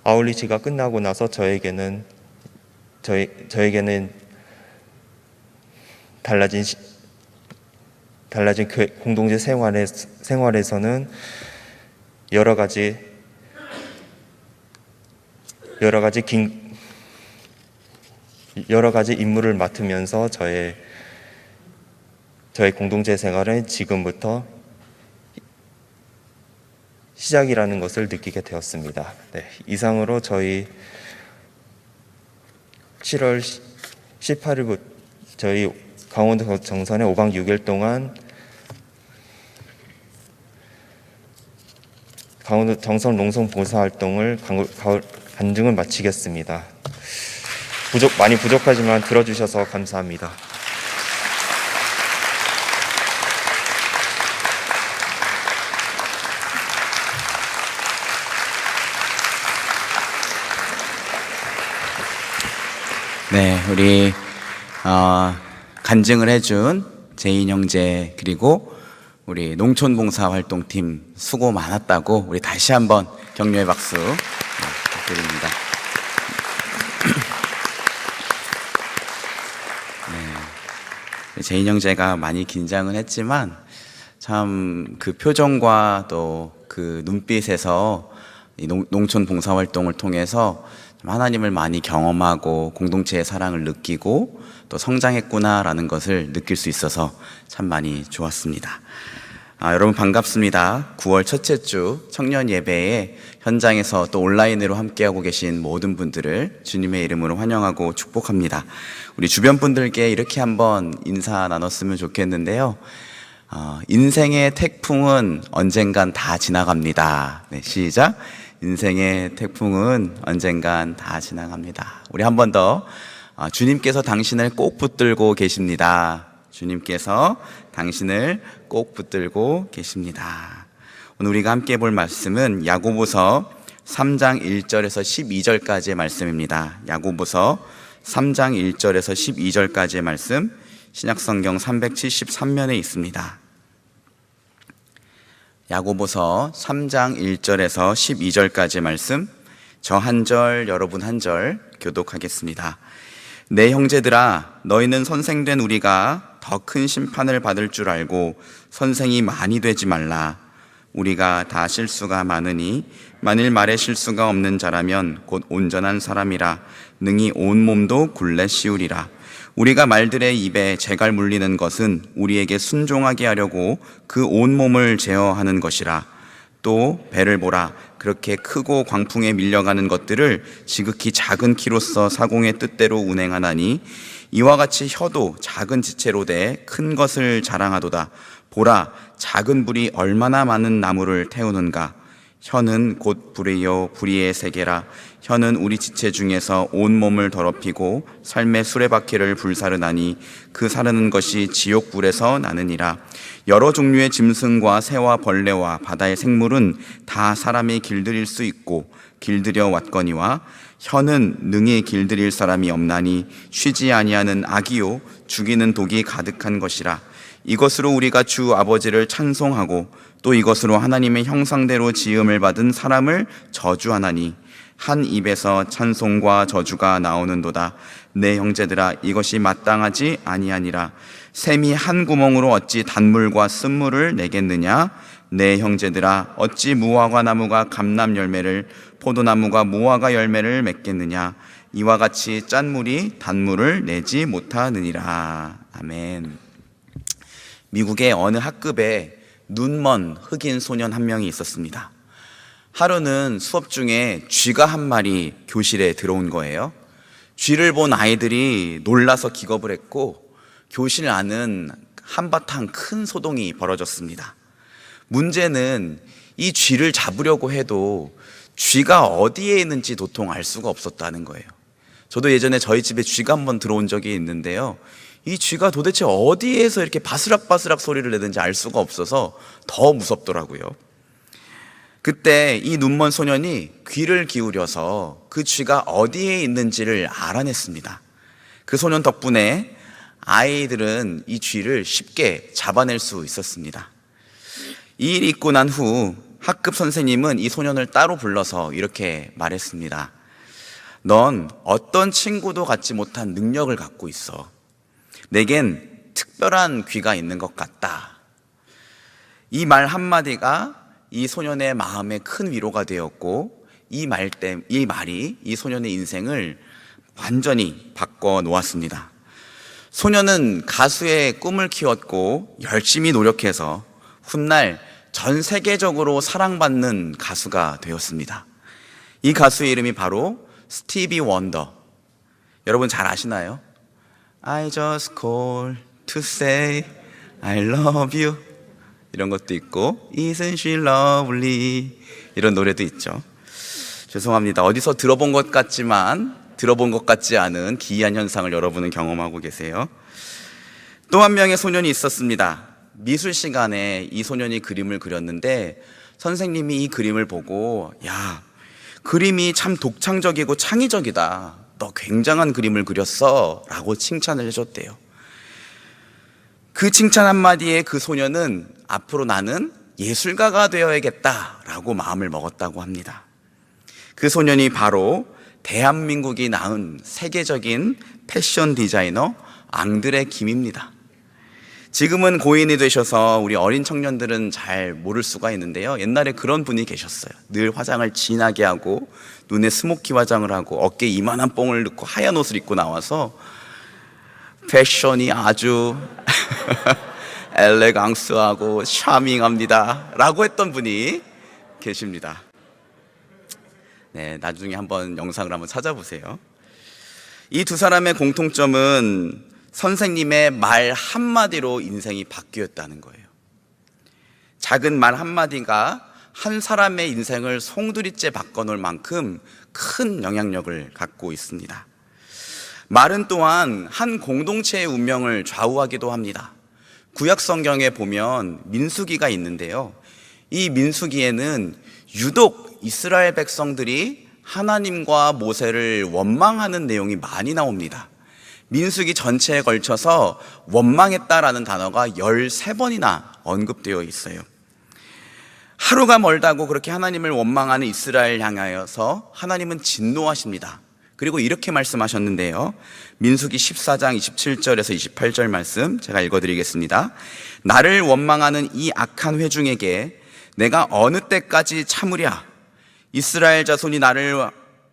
아울리치가 끝나고 나서 저에게는 달라진 공동체 생활에서는 여러 가지 임무를 맡으면서 저의 공동체 생활은 지금부터 시작이라는 것을 느끼게 되었습니다. 네, 이상으로 저희 7월 18일부터 저희 강원도 정선에 5박 6일 동안 강원도 정선 농성 봉사활동을 간증을 마치겠습니다. 많이 부족하지만 들어주셔서 감사합니다. 네, 우리 간증을 해준 제인 형제 그리고 우리 농촌봉사활동팀 수고 많았다고 우리 다시 한번 격려의 박수 부탁드립니다. 네, 제인 형제가 많이 긴장은 했지만 참 그 표정과 또 그 눈빛에서 이 농촌 봉사활동을 통해서 하나님을 많이 경험하고 공동체의 사랑을 느끼고 또 성장했구나라는 것을 느낄 수 있어서 참 많이 좋았습니다. 여러분 반갑습니다. 9월 첫째 주 청년 예배에 현장에서 또 온라인으로 함께하고 계신 모든 분들을 주님의 이름으로 환영하고 축복합니다. 우리 주변 분들께 이렇게 한번 인사 나눴으면 좋겠는데요. 인생의 태풍은 언젠간 다 지나갑니다. 네, 시작. 인생의 태풍은 언젠간 다 지나갑니다. 우리 한 번 더. 주님께서 당신을 꼭 붙들고 계십니다. 주님께서 당신을 꼭 붙들고 계십니다. 오늘 우리가 함께 볼 말씀은 야고보서 3장 1절에서 12절까지의 말씀입니다. 야고보서 3장 1절에서 12절까지의 말씀, 신약성경 373면에 있습니다. 야고보서 3장 1절에서 12절까지의 말씀, 저 한 절, 여러분 한 절 교독하겠습니다. 내 형제들아, 너희는 선생된 우리가 더 큰 심판을 받을 줄 알고 선생이 많이 되지 말라. 우리가 다 실수가 많으니 만일 말에 실수가 없는 자라면 곧 온전한 사람이라 능히 온 몸도 굴레 씌우리라. 우리가 말들의 입에 재갈 물리는 것은 우리에게 순종하게 하려고 그 온 몸을 제어하는 것이라. 또 배를 보라. 그렇게 크고 광풍에 밀려가는 것들을 지극히 작은 키로서 사공의 뜻대로 운행하나니 이와 같이 혀도 작은 지체로 돼 큰 것을 자랑하도다. 보라, 작은 불이 얼마나 많은 나무를 태우는가. 혀는 곧 불이요 불의의 세계라. 혀는 우리 지체 중에서 온 몸을 더럽히고 삶의 수레바퀴를 불사르나니 그 사르는 것이 지옥불에서 나느니라. 여러 종류의 짐승과 새와 벌레와 바다의 생물은 다 사람이 길들일 수 있고 길들여 왔거니와 혀는 능히 길들일 사람이 없나니 쉬지 아니하는 악이요 죽이는 독이 가득한 것이라. 이것으로 우리가 주 아버지를 찬송하고 또 이것으로 하나님의 형상대로 지음을 받은 사람을 저주하나니 한 입에서 찬송과 저주가 나오는도다. 내 형제들아, 이것이 마땅하지 아니하니라. 샘이 한 구멍으로 어찌 단물과 쓴물을 내겠느냐. 내 형제들아, 어찌 무화과 나무가 감람 열매를, 포도나무가 무화과 열매를 맺겠느냐. 이와 같이 짠물이 단물을 내지 못하느니라. 아멘. 미국의 어느 학급에 눈먼 흑인 소년 한 명이 있었습니다. 하루는 수업 중에 쥐가 한 마리 교실에 들어온 거예요. 쥐를 본 아이들이 놀라서 기겁을 했고 교실 안은 한바탕 큰 소동이 벌어졌습니다. 문제는 이 쥐를 잡으려고 해도 쥐가 어디에 있는지 도통 알 수가 없었다는 거예요. 저도 예전에 저희 집에 쥐가 한번 들어온 적이 있는데요. 이 쥐가 도대체 어디에서 이렇게 바스락바스락 소리를 내는지 알 수가 없어서 더 무섭더라고요. 그때 이 눈먼 소년이 귀를 기울여서 그 쥐가 어디에 있는지를 알아냈습니다. 그 소년 덕분에 아이들은 이 쥐를 쉽게 잡아낼 수 있었습니다. 이 일이 있고 난 후 학급 선생님은 이 소년을 따로 불러서 이렇게 말했습니다. 넌 어떤 친구도 갖지 못한 능력을 갖고 있어. 내겐 특별한 귀가 있는 것 같다. 이 말 한마디가 이 소년의 마음에 큰 위로가 되었고 이 말이 이 소년의 인생을 완전히 바꿔 놓았습니다. 소년은 가수의 꿈을 키웠고 열심히 노력해서 훗날 전 세계적으로 사랑받는 가수가 되었습니다. 이 가수의 이름이 바로 스티비 원더. 여러분 잘 아시나요? I just call to say I love you 이런 것도 있고 Isn't she lovely 이런 노래도 있죠. 죄송합니다. 어디서 들어본 것 같지만 들어본 것 같지 않은 기이한 현상을 여러분은 경험하고 계세요. 또 한 명의 소년이 있었습니다. 미술 시간에 이 소년이 그림을 그렸는데 선생님이 이 그림을 보고 야, 그림이 참 독창적이고 창의적이다. 너 굉장한 그림을 그렸어 라고 칭찬을 해줬대요. 그 칭찬 한마디에 그 소년은 앞으로 나는 예술가가 되어야겠다 라고 마음을 먹었다고 합니다. 그 소년이 바로 대한민국이 낳은 세계적인 패션 디자이너 앙드레 김입니다. 지금은 고인이 되셔서 우리 어린 청년들은 잘 모를 수가 있는데요. 옛날에 그런 분이 계셨어요. 늘 화장을 진하게 하고 눈에 스모키 화장을 하고 어깨에 이만한 뽕을 넣고 하얀 옷을 입고 나와서 패션이 아주 엘레강스하고 샤밍합니다 라고 했던 분이 계십니다. 네, 나중에 한번 영상을 한번 찾아보세요. 이 두 사람의 공통점은 선생님의 말 한마디로 인생이 바뀌었다는 거예요. 작은 말 한마디가 한 사람의 인생을 송두리째 바꿔놓을 만큼 큰 영향력을 갖고 있습니다. 말은 또한 한 공동체의 운명을 좌우하기도 합니다. 구약 성경에 보면 민수기가 있는데요. 이 민수기에는 유독 이스라엘 백성들이 하나님과 모세를 원망하는 내용이 많이 나옵니다. 민수기 전체에 걸쳐서 원망했다라는 단어가 13번이나 언급되어 있어요. 하루가 멀다고 그렇게 하나님을 원망하는 이스라엘 향하여서 하나님은 진노하십니다. 그리고 이렇게 말씀하셨는데요. 민수기 14장 27절에서 28절 말씀 제가 읽어드리겠습니다. 나를 원망하는 이 악한 회중에게 내가 어느 때까지 참으랴? 이스라엘 자손이 나를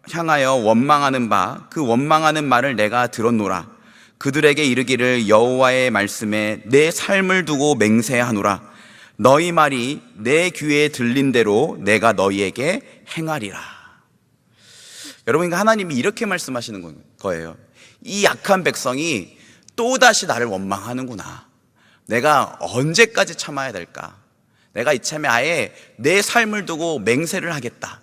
향하여 원망하는 바 그 원망하는 말을 내가 들었노라. 그들에게 이르기를 여호와의 말씀에 내 삶을 두고 맹세하노라. 너희 말이 내 귀에 들린 대로 내가 너희에게 행하리라. 여러분, 하나님이 이렇게 말씀하시는 거예요. 이 약한 백성이 또다시 나를 원망하는구나. 내가 언제까지 참아야 될까? 내가 이참에 아예 내 삶을 두고 맹세를 하겠다.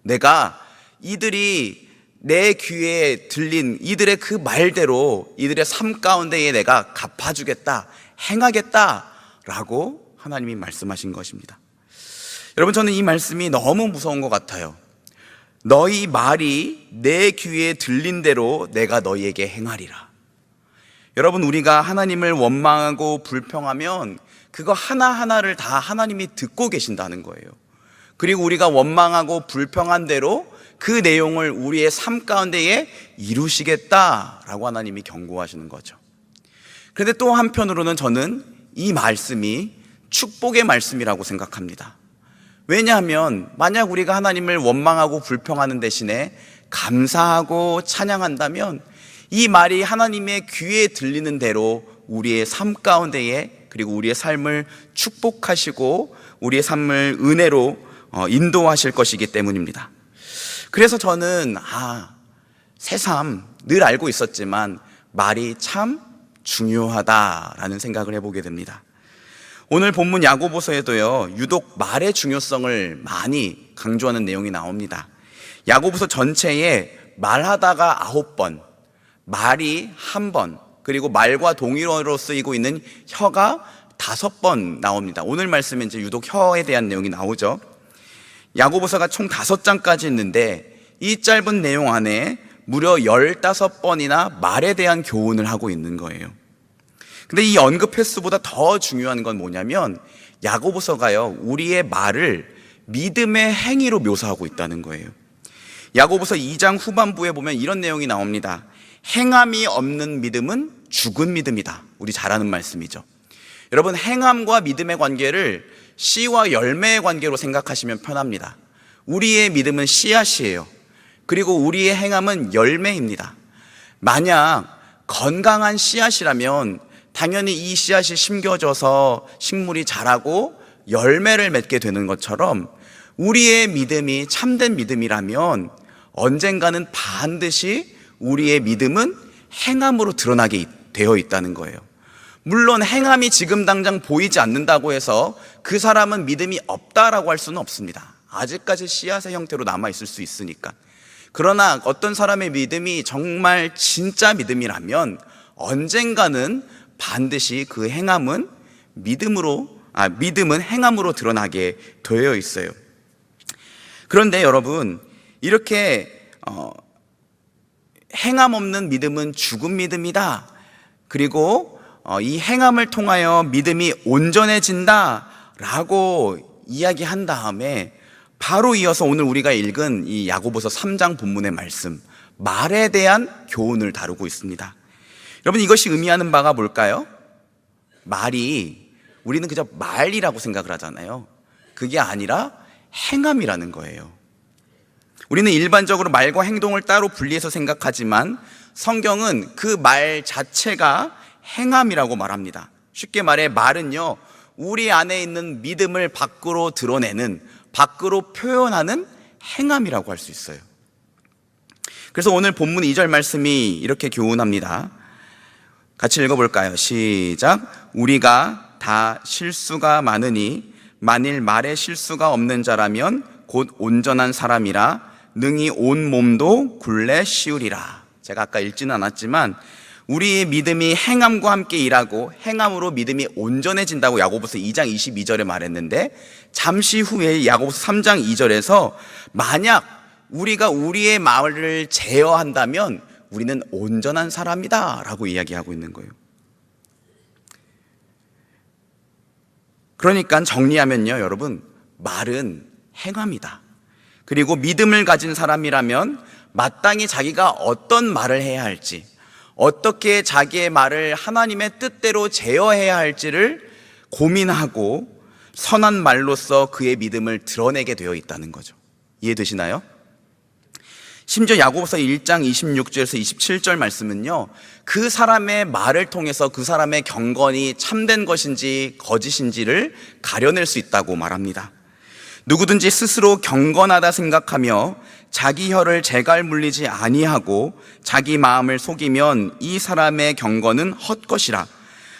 내가 이들이 내 귀에 들린 이들의 그 말대로 이들의 삶 가운데에 내가 갚아주겠다, 행하겠다 라고 하나님이 말씀하신 것입니다. 여러분, 저는 이 말씀이 너무 무서운 것 같아요. 너희 말이 내 귀에 들린 대로 내가 너희에게 행하리라. 여러분, 우리가 하나님을 원망하고 불평하면 그거 하나하나를 다 하나님이 듣고 계신다는 거예요. 그리고 우리가 원망하고 불평한 대로 그 내용을 우리의 삶 가운데에 이루시겠다라고 하나님이 경고하시는 거죠. 그런데 또 한편으로는 저는 이 말씀이 축복의 말씀이라고 생각합니다. 왜냐하면 만약 우리가 하나님을 원망하고 불평하는 대신에 감사하고 찬양한다면 이 말이 하나님의 귀에 들리는 대로 우리의 삶 가운데에 그리고 우리의 삶을 축복하시고 우리의 삶을 은혜로 인도하실 것이기 때문입니다. 그래서 저는 새삼 늘 알고 있었지만 말이 참 중요하다라는 생각을 해보게 됩니다. 오늘 본문 야고보서에도요, 유독 말의 중요성을 많이 강조하는 내용이 나옵니다. 야고보서 전체에 말하다가 9번, 말이 1번, 그리고 말과 동일어로 쓰이고 있는 혀가 5번 나옵니다. 오늘 말씀에 이제 유독 혀에 대한 내용이 나오죠. 야고보서가 총 5장까지 있는데 이 짧은 내용 안에 무려 15번이나 말에 대한 교훈을 하고 있는 거예요. 근데 이 언급 횟수보다 더 중요한 건 뭐냐면 야고보서가요, 우리의 말을 믿음의 행위로 묘사하고 있다는 거예요. 야고보서 2장 후반부에 보면 이런 내용이 나옵니다. 행함이 없는 믿음은 죽은 믿음이다. 우리 잘 아는 말씀이죠. 여러분, 행함과 믿음의 관계를 씨와 열매의 관계로 생각하시면 편합니다. 우리의 믿음은 씨앗이에요. 그리고 우리의 행함은 열매입니다. 만약 건강한 씨앗이라면 당연히 이 씨앗이 심겨져서 식물이 자라고 열매를 맺게 되는 것처럼 우리의 믿음이 참된 믿음이라면 언젠가는 반드시 우리의 믿음은 행함으로 드러나게 되어 있다는 거예요. 물론 행함이 지금 당장 보이지 않는다고 해서 그 사람은 믿음이 없다라고 할 수는 없습니다. 아직까지 씨앗의 형태로 남아있을 수 있으니까. 그러나 어떤 사람의 믿음이 정말 진짜 믿음이라면 언젠가는 반드시 그 행함은 믿음은 행함으로 드러나게 되어 있어요. 그런데 여러분, 이렇게 행함 없는 믿음은 죽은 믿음이다. 그리고 이 행함을 통하여 믿음이 온전해진다 라고 이야기한 다음에 바로 이어서 오늘 우리가 읽은 이 야고보서 3장 본문의 말씀, 말에 대한 교훈을 다루고 있습니다. 여러분, 이것이 의미하는 바가 뭘까요? 말이, 우리는 그저 말이라고 생각을 하잖아요. 그게 아니라 행함이라는 거예요. 우리는 일반적으로 말과 행동을 따로 분리해서 생각하지만 성경은 그 말 자체가 행함이라고 말합니다. 쉽게 말해 말은요, 우리 안에 있는 믿음을 밖으로 드러내는, 밖으로 표현하는 행함이라고 할 수 있어요. 그래서 오늘 본문 2절 말씀이 이렇게 교훈합니다. 같이 읽어볼까요? 시작. 우리가 다 실수가 많으니 만일 말에 실수가 없는 자라면 곧 온전한 사람이라 능히 온 몸도 굴레 씌우리라. 제가 아까 읽지는 않았지만 우리의 믿음이 행함과 함께 일하고 행함으로 믿음이 온전해진다고 야고보서 2장 22절에 말했는데, 잠시 후에 야고보서 3장 2절에서 만약 우리가 우리의 말을 제어한다면 우리는 온전한 사람이다 라고 이야기하고 있는 거예요. 그러니까 정리하면요, 여러분, 말은 행함이다. 그리고 믿음을 가진 사람이라면 마땅히 자기가 어떤 말을 해야 할지, 어떻게 자기의 말을 하나님의 뜻대로 제어해야 할지를 고민하고 선한 말로써 그의 믿음을 드러내게 되어 있다는 거죠. 이해되시나요? 심지어 야고보서 1장 26절에서 27절 말씀은요, 그 사람의 말을 통해서 그 사람의 경건이 참된 것인지 거짓인지를 가려낼 수 있다고 말합니다. 누구든지 스스로 경건하다 생각하며 자기 혀를 재갈 물리지 아니하고 자기 마음을 속이면 이 사람의 경건은 헛것이라.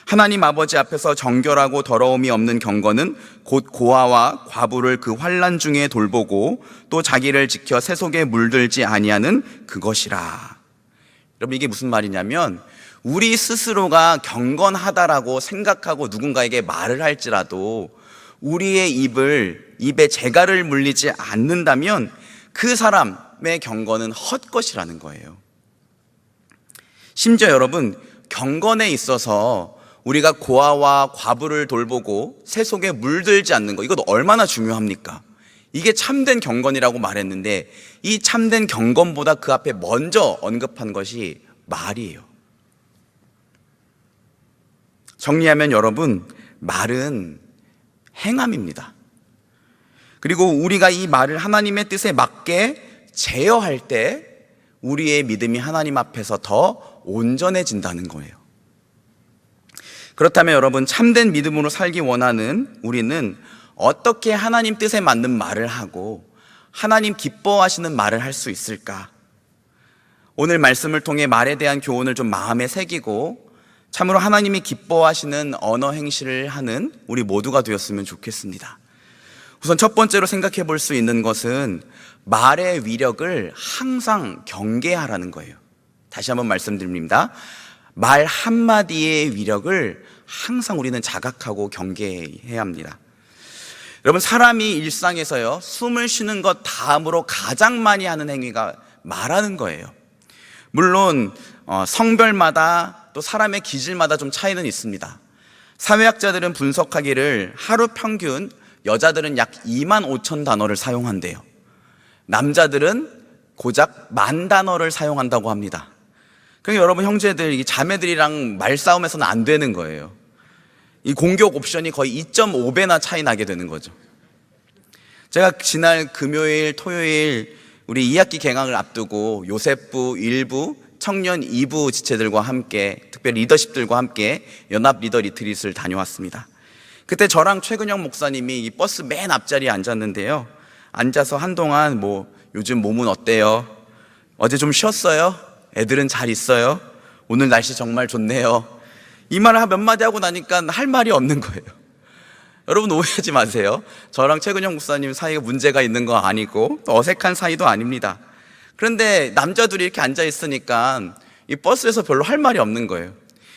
하나님 아버지 앞에서 정결하고 더러움이 없는 경건은 곧 고아와 과부를 그 환난 중에 돌보고 또 자기를 지켜 세속에 물들지 아니하는 그것이라. 여러분, 이게 무슨 말이냐면 우리 스스로가 경건하다라고 생각하고 누군가에게 말을 할지라도 우리의 입에 재갈을 물리지 않는다면 그 사람의 경건은 헛것이라는 거예요. 심지어 여러분, 경건에 있어서 우리가 고아와 과부를 돌보고 세속에 물들지 않는 거, 이것도 얼마나 중요합니까? 이게 참된 경건이라고 말했는데 이 참된 경건보다 그 앞에 먼저 언급한 것이 말이에요. 정리하면 여러분, 말은 행함입니다. 그리고 우리가 이 말을 하나님의 뜻에 맞게 제어할 때 우리의 믿음이 하나님 앞에서 더 온전해진다는 거예요. 그렇다면 여러분, 참된 믿음으로 살기 원하는 우리는 어떻게 하나님 뜻에 맞는 말을 하고 하나님 기뻐하시는 말을 할 수 있을까? 오늘 말씀을 통해 말에 대한 교훈을 좀 마음에 새기고 참으로 하나님이 기뻐하시는 언어 행실을 하는 우리 모두가 되었으면 좋겠습니다. 우선 첫 번째로 생각해 볼 수 있는 것은 말의 위력을 항상 경계하라는 거예요. 다시 한번 말씀드립니다. 말 한마디의 위력을 항상 우리는 자각하고 경계해야 합니다. 여러분, 사람이 일상에서요, 숨을 쉬는 것 다음으로 가장 많이 하는 행위가 말하는 거예요. 물론 성별마다 또 사람의 기질마다 좀 차이는 있습니다. 사회학자들은 분석하기를 하루 평균 여자들은 약 25,000단어를 사용한대요. 남자들은 고작 10,000단어를 사용한다고 합니다. 그러니까 여러분, 형제들, 이 자매들이랑 말싸움에서는 안 되는 거예요. 이 공격 옵션이 거의 2.5배나 차이 나게 되는 거죠. 제가 지난 금요일, 토요일 우리 2학기 개강을 앞두고 요셉부 1부, 청년 2부 지체들과 함께, 특별히 리더십들과 함께 연합 리더 리트릿을 다녀왔습니다. 그때 저랑 최근영 목사님이 이 버스 맨 앞자리에 앉았는데요. 앉아서 한동안 요즘 몸은 어때요? 어제 좀 쉬었어요? 애들은 잘 있어요? 오늘 날씨 정말 좋네요. 이 말을 몇 마디 하고 나니까 할 말이 없는 거예요. 여러분, 오해하지 마세요. 저랑 최근영 목사님 사이가 문제가 있는 거 아니고 또 어색한 사이도 아닙니다. 그런데 남자들이 이렇게 앉아 있으니까 이 버스에서 별로 할 말이 없는 거예요.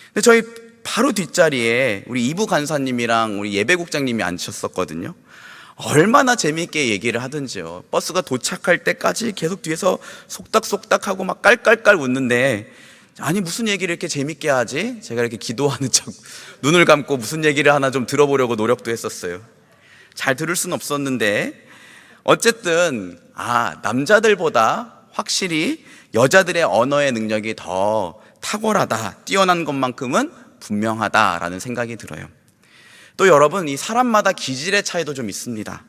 근데 저희 바로 뒷자리에 우리 이부 간사님이랑 우리 예배국장님이 앉으셨었거든요. 얼마나 재미있게 얘기를 하든지요. 버스가 도착할 때까지 계속 뒤에서 속닥속닥하고 막 깔깔깔 웃는데, 아니 무슨 얘기를 이렇게 재밌게 하지? 제가 이렇게 기도하는 척 눈을 감고 무슨 얘기를 하나 좀 들어보려고 노력도 했었어요. 잘 들을 순 없었는데 어쨌든 남자들보다 확실히 여자들의 언어의 능력이 더 탁월하다, 뛰어난 것만큼은 분명하다라는 생각이 들어요. 또 여러분, 이 사람마다 기질의 차이도 좀 있습니다.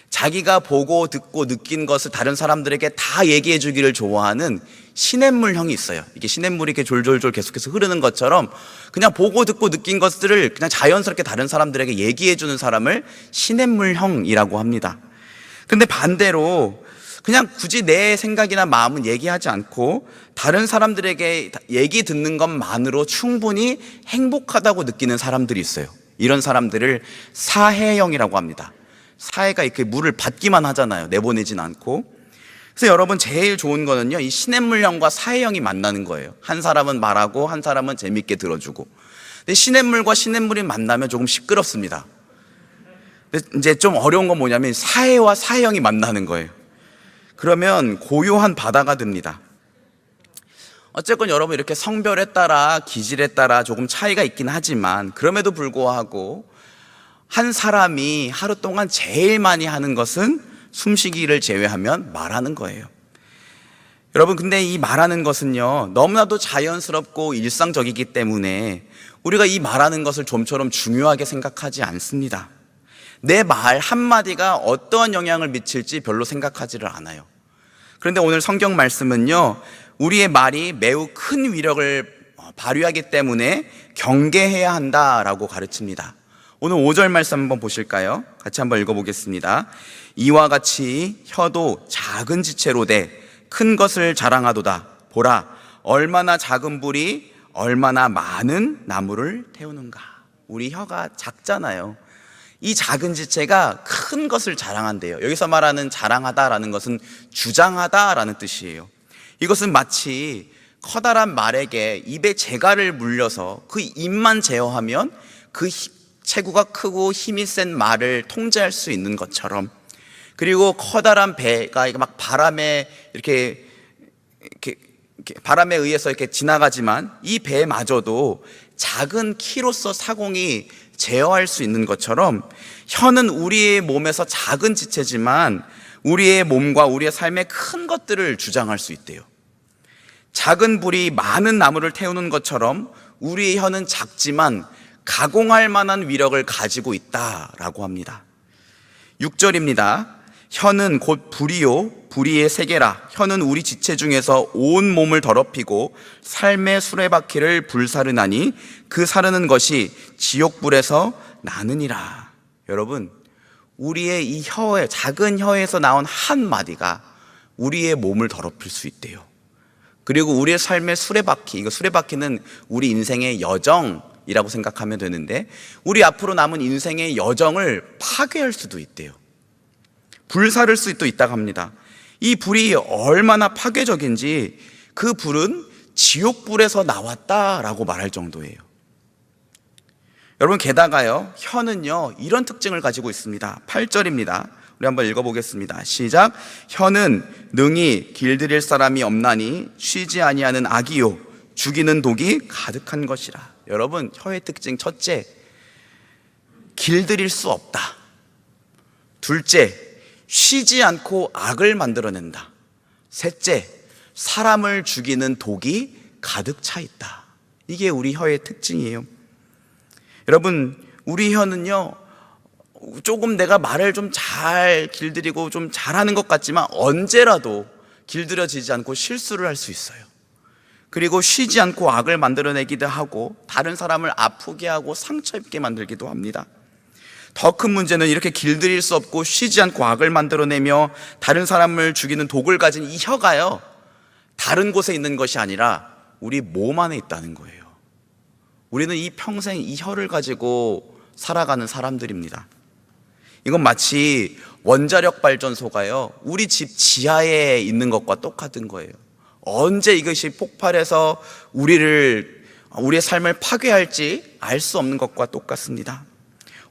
자기가 보고 듣고 느낀 것을 다른 사람들에게 다 얘기해 주기를 좋아하는 시냇물형이 있어요. 이게 시냇물이 이렇게 졸졸졸 계속해서 흐르는 것처럼 그냥 보고 듣고 느낀 것들을 그냥 자연스럽게 다른 사람들에게 얘기해 주는 사람을 시냇물형이라고 합니다. 근데 반대로 그냥 굳이 내 생각이나 마음은 얘기하지 않고 다른 사람들에게 얘기 듣는 것만으로 충분히 행복하다고 느끼는 사람들이 있어요. 이런 사람들을 사해형이라고 합니다. 사해가 이렇게 물을 받기만 하잖아요. 내보내진 않고. 그래서 여러분, 제일 좋은 거는요, 이 시냇물형과 사해형이 만나는 거예요. 한 사람은 말하고 한 사람은 재밌게 들어주고. 근데 시냇물과 시냇물이 만나면 조금 시끄럽습니다. 근데 이제 좀 어려운 건 뭐냐면 사해와 사해형이 만나는 거예요. 그러면 고요한 바다가 됩니다. 어쨌건 여러분, 이렇게 성별에 따라 기질에 따라 조금 차이가 있긴 하지만 그럼에도 불구하고 한 사람이 하루 동안 제일 많이 하는 것은 숨쉬기를 제외하면 말하는 거예요. 여러분, 근데 이 말하는 것은요, 너무나도 자연스럽고 일상적이기 때문에 우리가 이 말하는 것을 좀처럼 중요하게 생각하지 않습니다. 내 말 한마디가 어떠한 영향을 미칠지 별로 생각하지를 않아요. 그런데 오늘 성경 말씀은요, 우리의 말이 매우 큰 위력을 발휘하기 때문에 경계해야 한다라고 가르칩니다. 오늘 5절 말씀 한번 보실까요? 같이 한번 읽어보겠습니다. 이와 같이 혀도 작은 지체로 돼 큰 것을 자랑하도다. 보라, 얼마나 작은 불이 얼마나 많은 나무를 태우는가. 우리 혀가 작잖아요. 이 작은 지체가 큰 것을 자랑한대요. 여기서 말하는 자랑하다라는 것은 주장하다라는 뜻이에요. 이것은 마치 커다란 말에게 입에 재갈을 물려서 그 입만 제어하면 그 체구가 크고 힘이 센 말을 통제할 수 있는 것처럼, 그리고 커다란 배가 막 바람에 이렇게 바람에 의해서 이렇게 지나가지만 이 배마저도 작은 키로서 사공이 제어할 수 있는 것처럼 혀는 우리의 몸에서 작은 지체지만 우리의 몸과 우리의 삶의 큰 것들을 주장할 수 있대요. 작은 불이 많은 나무를 태우는 것처럼 우리의 혀는 작지만 가공할 만한 위력을 가지고 있다라고 합니다. 6절입니다. 혀는 곧 불이요 불의의 세계라. 혀는 우리 지체 중에서 온 몸을 더럽히고 삶의 수레바퀴를 불사르나니 그 사르는 것이 지옥불에서 나느니라. 여러분, 우리의 이 혀에, 작은 혀에서 나온 한마디가 우리의 몸을 더럽힐 수 있대요. 그리고 우리의 삶의 수레바퀴, 이거 수레바퀴는 우리 인생의 여정이라고 생각하면 되는데 우리 앞으로 남은 인생의 여정을 파괴할 수도 있대요. 불사를 수도 있다고 합니다. 이 불이 얼마나 파괴적인지 그 불은 지옥불에서 나왔다라고 말할 정도예요. 여러분, 게다가요, 혀는요, 이런 특징을 가지고 있습니다. 8절입니다. 우리 한번 읽어보겠습니다. 시작. 혀는 능히 길들일 사람이 없나니 쉬지 아니하는 악이요 죽이는 독이 가득한 것이라. 여러분, 혀의 특징 첫째, 길들일 수 없다. 둘째, 쉬지 않고 악을 만들어낸다. 셋째, 사람을 죽이는 독이 가득 차 있다. 이게 우리 혀의 특징이에요. 여러분, 우리 혀는요, 조금 내가 말을 좀 잘 길들이고 좀 잘하는 것 같지만 언제라도 길들여지지 않고 실수를 할 수 있어요. 그리고 쉬지 않고 악을 만들어내기도 하고 다른 사람을 아프게 하고 상처 입게 만들기도 합니다. 더 큰 문제는 이렇게 길들일 수 없고 쉬지 않고 악을 만들어내며 다른 사람을 죽이는 독을 가진 이 혀가요, 다른 곳에 있는 것이 아니라 우리 몸 안에 있다는 거예요. 우리는 이 평생 이 혀를 가지고 살아가는 사람들입니다. 이건 마치 원자력 발전소가요, 우리 집 지하에 있는 것과 똑같은 거예요. 언제 이것이 폭발해서 우리의 삶을 파괴할지 알 수 없는 것과 똑같습니다.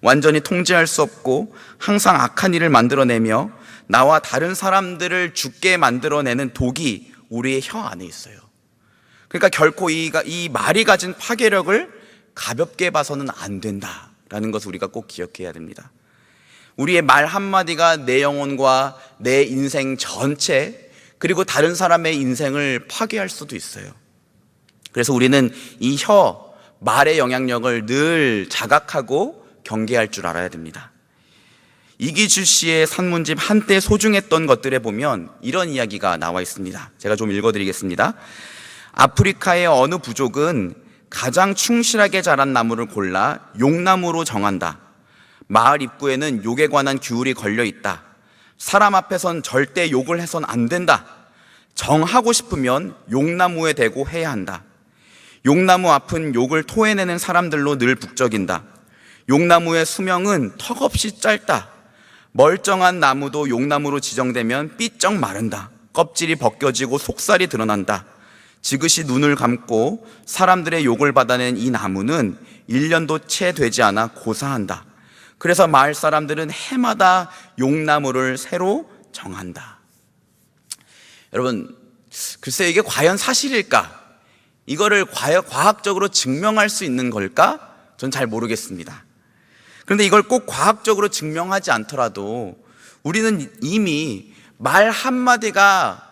완전히 통제할 수 없고 항상 악한 일을 만들어내며 나와 다른 사람들을 죽게 만들어내는 독이 우리의 혀 안에 있어요. 그러니까 결코 이 말이 가진 파괴력을 가볍게 봐서는 안 된다라는 것을 우리가 꼭 기억해야 됩니다. 우리의 말 한마디가 내 영혼과 내 인생 전체, 그리고 다른 사람의 인생을 파괴할 수도 있어요. 그래서 우리는 이 혀, 말의 영향력을 늘 자각하고 경계할 줄 알아야 됩니다. 이기주 씨의 산문집 한때 소중했던 것들에 보면 이런 이야기가 나와 있습니다. 제가 좀 읽어드리겠습니다. 아프리카의 어느 부족은 가장 충실하게 자란 나무를 골라 욕나무로 정한다. 마을 입구에는 욕에 관한 규율이 걸려 있다. 사람 앞에선 절대 욕을 해선 안 된다. 정하고 싶으면 욕나무에 대고 해야 한다. 욕나무 앞은 욕을 토해내는 사람들로 늘 북적인다. 욕나무의 수명은 턱없이 짧다. 멀쩡한 나무도 욕나무로 지정되면 삐쩍 마른다. 껍질이 벗겨지고 속살이 드러난다. 지그시 눈을 감고 사람들의 욕을 받아낸 이 나무는 1년도 채 되지 않아 고사한다. 그래서 마을 사람들은 해마다 욕나무를 새로 정한다. 여러분, 글쎄 이게 과연 사실일까? 이거를 과학적으로 증명할 수 있는 걸까? 전 잘 모르겠습니다. 그런데 이걸 꼭 과학적으로 증명하지 않더라도 우리는 이미 말 한마디가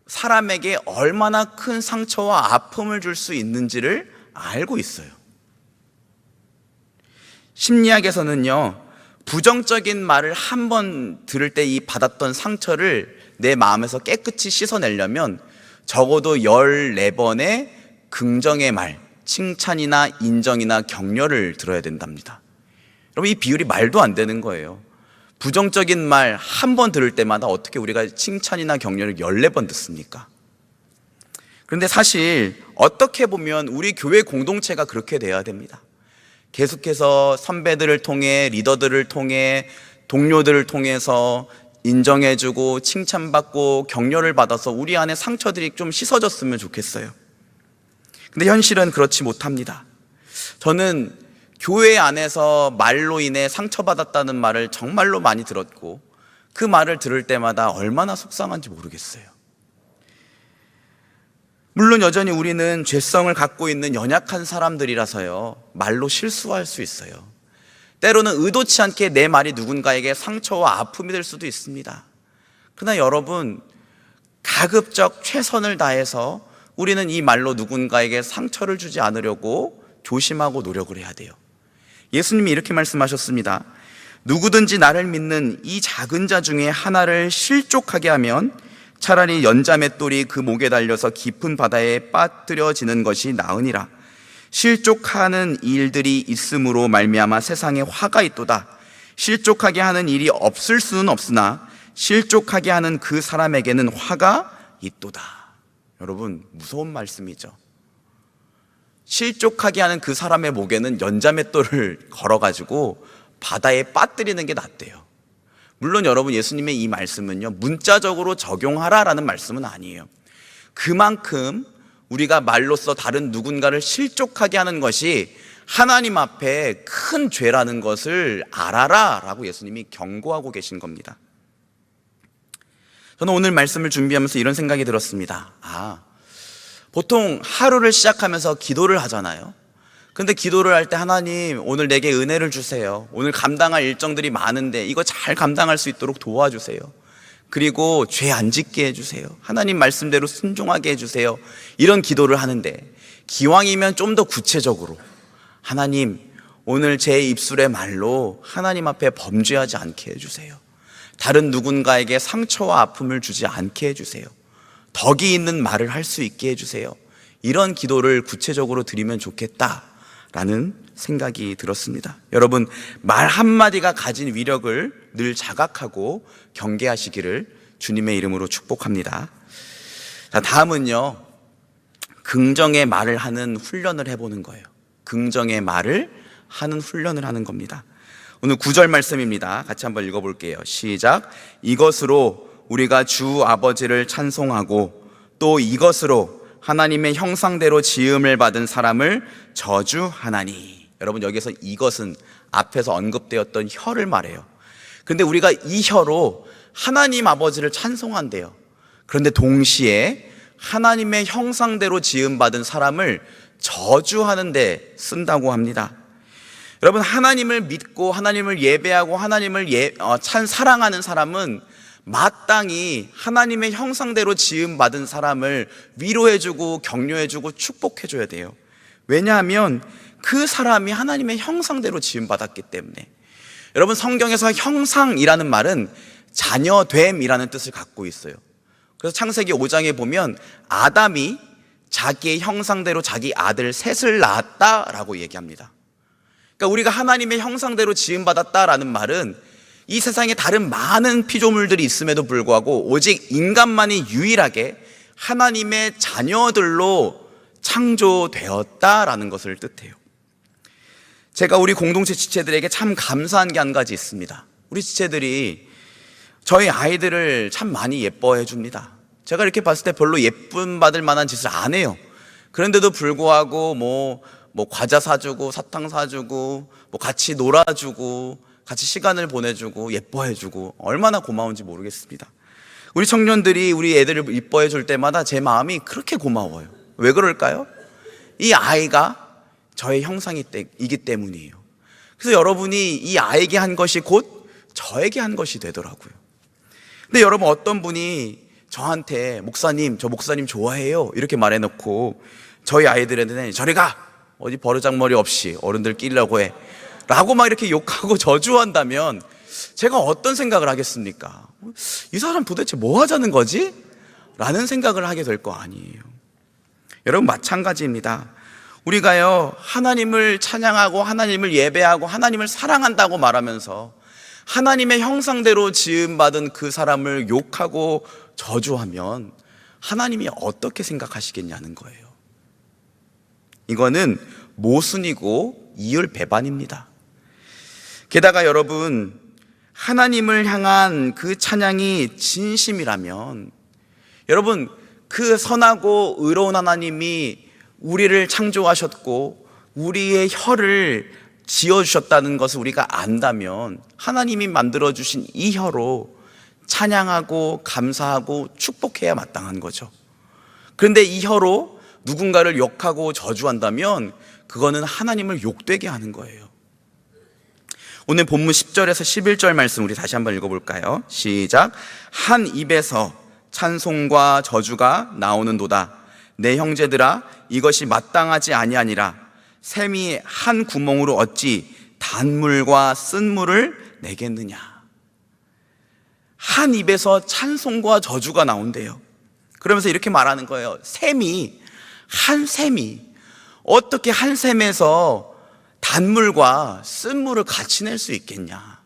사람에게 얼마나 큰 상처와 아픔을 줄 수 있는지를 알고 있어요. 심리학에서는요, 부정적인 말을 한 번 들을 때 이 받았던 상처를 내 마음에서 깨끗이 씻어내려면 적어도 14번의 긍정의 말, 칭찬이나 인정이나 격려를 들어야 된답니다. 여러분, 이 비율이 말도 안 되는 거예요. 부정적인 말 한 번 들을 때마다 어떻게 우리가 칭찬이나 격려를 14번 듣습니까? 그런데 사실 어떻게 보면 우리 교회 공동체가 그렇게 돼야 됩니다. 계속해서 선배들을 통해, 리더들을 통해, 동료들을 통해서 인정해주고 칭찬받고 격려를 받아서 우리 안에 상처들이 좀 씻어졌으면 좋겠어요. 근데 현실은 그렇지 못합니다. 저는 교회 안에서 말로 인해 상처받았다는 말을 정말로 많이 들었고 그 말을 들을 때마다 얼마나 속상한지 모르겠어요. 물론 여전히 우리는 죄성을 갖고 있는 연약한 사람들이라서요, 말로 실수할 수 있어요. 때로는 의도치 않게 내 말이 누군가에게 상처와 아픔이 될 수도 있습니다. 그러나 여러분, 가급적 최선을 다해서 우리는 이 말로 누군가에게 상처를 주지 않으려고 조심하고 노력을 해야 돼요. 예수님이 이렇게 말씀하셨습니다. 누구든지 나를 믿는 이 작은 자 중에 하나를 실족하게 하면 차라리 연자맷돌이 그 목에 달려서 깊은 바다에 빠뜨려지는 것이 나으니라. 실족하는 일들이 있음으로 말미암아 세상에 화가 있도다. 실족하게 하는 일이 없을 수는 없으나 실족하게 하는 그 사람에게는 화가 있도다. 여러분, 무서운 말씀이죠. 실족하게 하는 그 사람의 목에는 연자맷돌을 걸어가지고 바다에 빠뜨리는 게 낫대요. 물론 여러분, 예수님의 이 말씀은요, 문자적으로 적용하라라는 말씀은 아니에요. 그만큼 우리가 말로써 다른 누군가를 실족하게 하는 것이 하나님 앞에 큰 죄라는 것을 알아라 라고 예수님이 경고하고 계신 겁니다. 저는 오늘 말씀을 준비하면서 이런 생각이 들었습니다. 보통 하루를 시작하면서 기도를 하잖아요. 근데 기도를 할 때 하나님, 오늘 내게 은혜를 주세요. 오늘 감당할 일정들이 많은데 이거 잘 감당할 수 있도록 도와주세요. 그리고 죄 안 짓게 해주세요. 하나님 말씀대로 순종하게 해주세요. 이런 기도를 하는데, 기왕이면 좀 더 구체적으로, 하나님, 오늘 제 입술의 말로 하나님 앞에 범죄하지 않게 해주세요. 다른 누군가에게 상처와 아픔을 주지 않게 해주세요. 덕이 있는 말을 할 수 있게 해주세요. 이런 기도를 구체적으로 드리면 좋겠다라는 생각이 들었습니다. 여러분, 말 한마디가 가진 위력을 늘 자각하고 경계하시기를 주님의 이름으로 축복합니다. 자, 다음은요, 긍정의 말을 하는 훈련을 해보는 거예요. 긍정의 말을 하는 훈련을 하는 겁니다. 오늘 9절 말씀입니다. 같이 한번 읽어볼게요. 시작. 이것으로 우리가 주 아버지를 찬송하고 또 이것으로 하나님의 형상대로 지음을 받은 사람을 저주하나니. 여러분, 여기서 이것은 앞에서 언급되었던 혀를 말해요. 그런데 우리가 이 혀로 하나님 아버지를 찬송한대요. 그런데 동시에 하나님의 형상대로 지음받은 사람을 저주하는 데 쓴다고 합니다. 여러분, 하나님을 믿고 하나님을 예배하고 하나님을 사랑하는 사람은 마땅히 하나님의 형상대로 지음받은 사람을 위로해주고 격려해주고 축복해줘야 돼요. 왜냐하면 그 사람이 하나님의 형상대로 지음받았기 때문에. 여러분, 성경에서 형상이라는 말은 자녀됨이라는 뜻을 갖고 있어요. 그래서 창세기 5장에 보면 아담이 자기의 형상대로 자기 아들 셋을 낳았다라고 얘기합니다. 그러니까 우리가 하나님의 형상대로 지음받았다라는 말은 이 세상에 다른 많은 피조물들이 있음에도 불구하고 오직 인간만이 유일하게 하나님의 자녀들로 창조되었다라는 것을 뜻해요. 제가 우리 공동체 지체들에게 참 감사한 게 한 가지 있습니다. 우리 지체들이 저희 아이들을 참 많이 예뻐해 줍니다. 제가 이렇게 봤을 때 별로 예쁨 받을 만한 짓을 안 해요. 그런데도 불구하고 뭐 과자 사주고 사탕 사주고 같이 놀아주고 같이 시간을 보내주고 예뻐해주고 얼마나 고마운지 모르겠습니다. 우리 청년들이 우리 애들을 이뻐해 줄 때마다 제 마음이 그렇게 고마워요. 왜 그럴까요? 이 아이가 저의 형상이기 때문이에요. 그래서 여러분이 이 아이에게 한 것이 곧 저에게 한 것이 되더라고요. 근데 여러분, 어떤 분이 저한테 목사님, 저 목사님 좋아해요 이렇게 말해놓고 저희 아이들한테는 저리 가! 어디 버르장머리 없이 어른들 끼려고 해 라고 막 이렇게 욕하고 저주한다면 제가 어떤 생각을 하겠습니까? 이 사람 도대체 뭐 하자는 거지? 라는 생각을 하게 될 거 아니에요. 여러분, 마찬가지입니다. 우리가요, 하나님을 찬양하고 하나님을 예배하고 하나님을 사랑한다고 말하면서 하나님의 형상대로 지음받은 그 사람을 욕하고 저주하면 하나님이 어떻게 생각하시겠냐는 거예요. 이거는 모순이고 이율배반입니다. 게다가 여러분, 하나님을 향한 그 찬양이 진심이라면, 여러분, 그 선하고 의로운 하나님이 우리를 창조하셨고 우리의 혀를 지어주셨다는 것을 우리가 안다면 하나님이 만들어주신 이 혀로 찬양하고 감사하고 축복해야 마땅한 거죠. 그런데 이 혀로 누군가를 욕하고 저주한다면 그거는 하나님을 욕되게 하는 거예요. 오늘 본문 10절에서 11절 말씀 우리 다시 한번 읽어볼까요? 시작. 한 입에서 찬송과 저주가 나오는도다. 내 형제들아, 이것이 마땅하지 아니하니라. 샘이 한 구멍으로 어찌 단물과 쓴물을 내겠느냐. 한 입에서 찬송과 저주가 나온대요. 그러면서 이렇게 말하는 거예요. 한 샘이 어떻게 한 샘에서 단물과 쓴물을 같이 낼 수 있겠냐.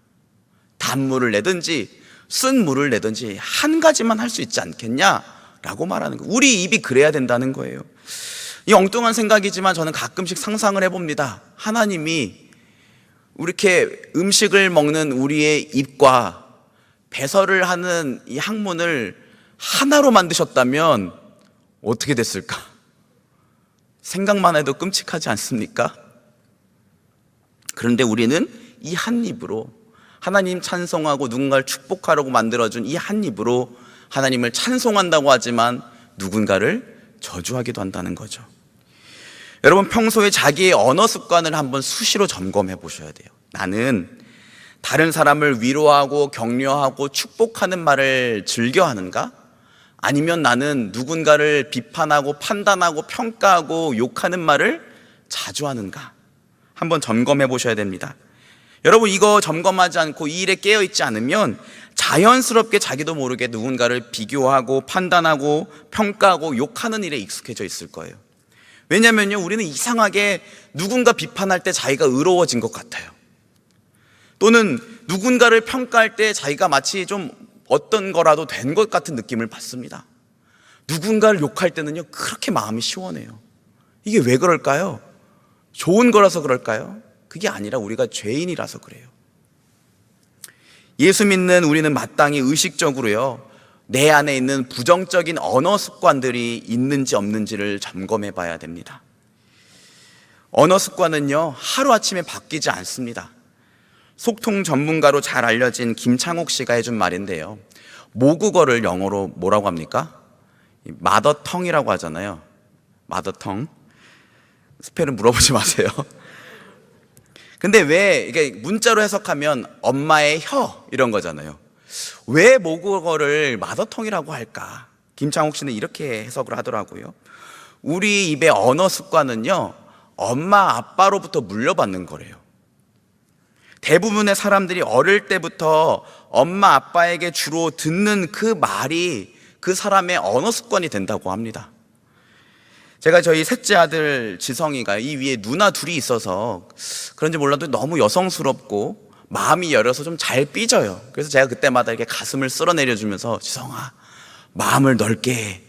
단물을 내든지 쓴물을 내든지 한 가지만 할 수 있지 않겠냐 라고 말하는 거예요. 우리 입이 그래야 된다는 거예요. 이 엉뚱한 생각이지만 저는 가끔씩 상상을 해봅니다. 하나님이 이렇게 음식을 먹는 우리의 입과 배설을 하는 이 학문을 하나로 만드셨다면 어떻게 됐을까? 생각만 해도 끔찍하지 않습니까? 그런데 우리는 이 한 입으로 하나님 찬송하고 누군가를 축복하라고 만들어준 이 한 입으로 하나님을 찬송한다고 하지만 누군가를 저주하기도 한다는 거죠. 여러분, 평소에 자기의 언어 습관을 한번 수시로 점검해 보셔야 돼요. 나는 다른 사람을 위로하고 격려하고 축복하는 말을 즐겨 하는가? 아니면 나는 누군가를 비판하고 판단하고 평가하고 욕하는 말을 자주 하는가? 한번 점검해 보셔야 됩니다. 여러분, 이거 점검하지 않고 이 일에 깨어 있지 않으면 자연스럽게 자기도 모르게 누군가를 비교하고 판단하고 평가하고 욕하는 일에 익숙해져 있을 거예요. 왜냐면요, 우리는 이상하게 누군가 비판할 때 자기가 의로워진 것 같아요. 또는 누군가를 평가할 때 자기가 마치 좀 어떤 거라도 된 것 같은 느낌을 받습니다. 누군가를 욕할 때는요, 그렇게 마음이 시원해요. 이게 왜 그럴까요? 좋은 거라서 그럴까요? 그게 아니라 우리가 죄인이라서 그래요. 예수 믿는 우리는 마땅히 의식적으로요, 내 안에 있는 부정적인 언어 습관들이 있는지 없는지를 점검해 봐야 됩니다. 언어 습관은요, 하루아침에 바뀌지 않습니다. 속통 전문가로 잘 알려진 김창옥 씨가 해준 말인데요, 모국어를 영어로 뭐라고 합니까? 마더텅이라고 하잖아요. 마더텅. 스펠은 물어보지 마세요. 근데 왜 이게 문자로 해석하면 엄마의 혀 이런 거잖아요. 왜 모국어를 마더텅이라고 할까? 김창옥 씨는 이렇게 해석을 하더라고요. 우리 입의 언어 습관은요, 엄마 아빠로부터 물려받는 거래요. 대부분의 사람들이 어릴 때부터 엄마 아빠에게 주로 듣는 그 말이 그 사람의 언어 습관이 된다고 합니다. 제가 저희 셋째 아들 지성이가 이 위에 누나 둘이 있어서 그런지 몰라도 너무 여성스럽고 마음이 열려서 좀 잘 삐져요. 그래서 제가 그때마다 이렇게 가슴을 쓸어내려주면서 지성아, 마음을 넓게 해.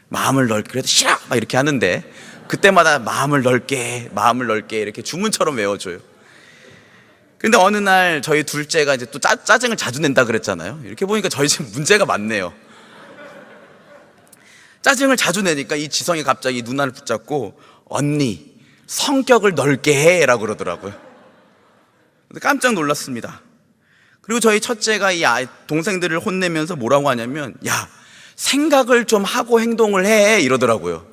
마음을 넓게. 그래도 싫어! 막 이렇게 하는데 그때마다 마음을 넓게 이렇게 주문처럼 외워줘요. 근데 어느 날 저희 둘째가 이제 또 짜증을 자주 낸다 그랬잖아요. 이렇게 보니까 저희 집 문제가 많네요. 짜증을 자주 내니까 이 지성이 갑자기 누나를 붙잡고 언니, 성격을 넓게 해 라고 그러더라고요. 깜짝 놀랐습니다. 그리고 저희 첫째가 이 동생들을 혼내면서 뭐라고 하냐면 야, 생각을 좀 하고 행동을 해 이러더라고요.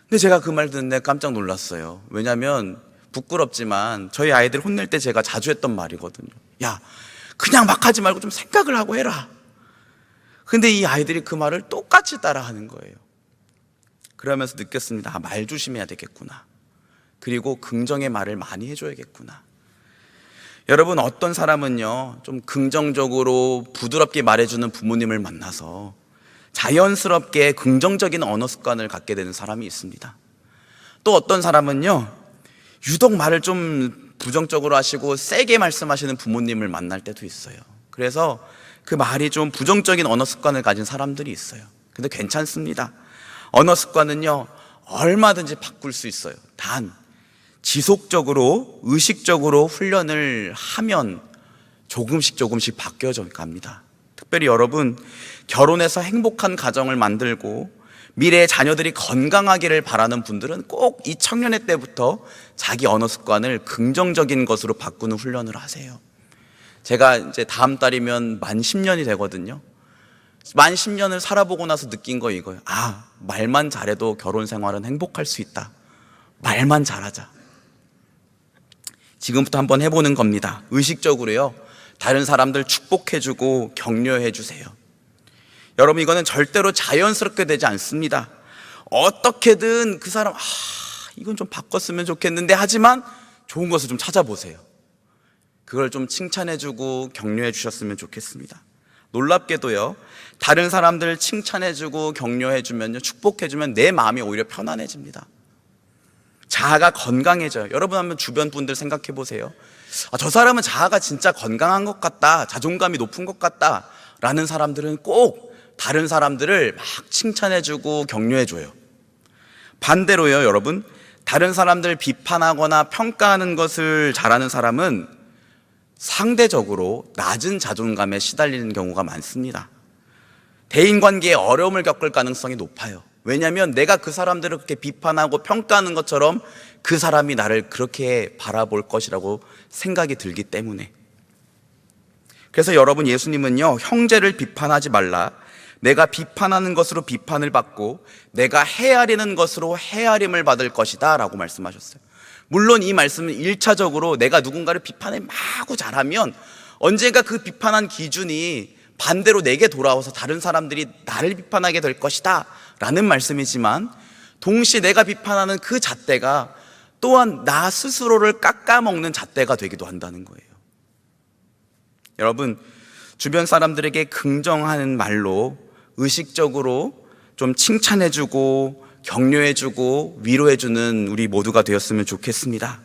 근데 제가 그 말 듣는데 깜짝 놀랐어요. 왜냐면 부끄럽지만 저희 아이들 혼낼 때 제가 자주 했던 말이거든요. 야, 그냥 막 하지 말고 좀 생각을 하고 해라. 근데 이 아이들이 그 말을 똑같이 따라하는 거예요. 그러면서 느꼈습니다. 말 조심해야 되겠구나. 그리고 긍정의 말을 많이 해줘야겠구나. 여러분, 어떤 사람은요, 좀 긍정적으로 부드럽게 말해주는 부모님을 만나서 자연스럽게 긍정적인 언어 습관을 갖게 되는 사람이 있습니다. 또 어떤 사람은요, 유독 말을 좀 부정적으로 하시고 세게 말씀하시는 부모님을 만날 때도 있어요. 그래서 그 말이 좀 부정적인 언어 습관을 가진 사람들이 있어요. 근데 괜찮습니다. 언어 습관은요, 얼마든지 바꿀 수 있어요. 단 지속적으로 의식적으로 훈련을 하면 조금씩 바뀌어져 갑니다. 특별히 여러분, 결혼해서 행복한 가정을 만들고 미래의 자녀들이 건강하기를 바라는 분들은 꼭 이 청년의 때부터 자기 언어 습관을 긍정적인 것으로 바꾸는 훈련을 하세요. 제가 이제 다음 달이면 만 10년이 되거든요. 만 10년을 살아보고 나서 느낀 거 이거예요. 아, 말만 잘해도 결혼 생활은 행복할 수 있다. 말만 잘하자. 지금부터 한번 해보는 겁니다. 의식적으로요, 다른 사람들 축복해주고 격려해주세요. 여러분, 이거는 절대로 자연스럽게 되지 않습니다. 어떻게든 그 사람, 이건 좀 바꿨으면 좋겠는데 하지만 좋은 것을 좀 찾아보세요. 그걸 좀 칭찬해주고 격려해주셨으면 좋겠습니다. 놀랍게도요, 다른 사람들 칭찬해주고 격려해주면요, 축복해주면 내 마음이 오히려 편안해집니다. 자아가 건강해져요. 여러분 한번 주변 분들 생각해 보세요. 저 사람은 자아가 진짜 건강한 것 같다, 자존감이 높은 것 같다 라는 사람들은 꼭 다른 사람들을 막 칭찬해주고 격려해줘요. 반대로요, 여러분, 다른 사람들 비판하거나 평가하는 것을 잘하는 사람은 상대적으로 낮은 자존감에 시달리는 경우가 많습니다. 대인관계에 어려움을 겪을 가능성이 높아요. 왜냐하면 내가 그 사람들을 그렇게 비판하고 평가하는 것처럼 그 사람이 나를 그렇게 바라볼 것이라고 생각이 들기 때문에. 그래서 여러분, 예수님은요, 형제를 비판하지 말라, 내가 비판하는 것으로 비판을 받고 내가 헤아리는 것으로 헤아림을 받을 것이다 라고 말씀하셨어요. 물론 이 말씀은 1차적으로 내가 누군가를 비판을 마구 잘하면 언젠가 그 비판한 기준이 반대로 내게 돌아와서 다른 사람들이 나를 비판하게 될 것이다 라는 말씀이지만, 동시에 내가 비판하는 그 잣대가 또한 나 스스로를 깎아먹는 잣대가 되기도 한다는 거예요. 여러분, 주변 사람들에게 긍정하는 말로 의식적으로 좀 칭찬해주고 격려해주고 위로해주는 우리 모두가 되었으면 좋겠습니다.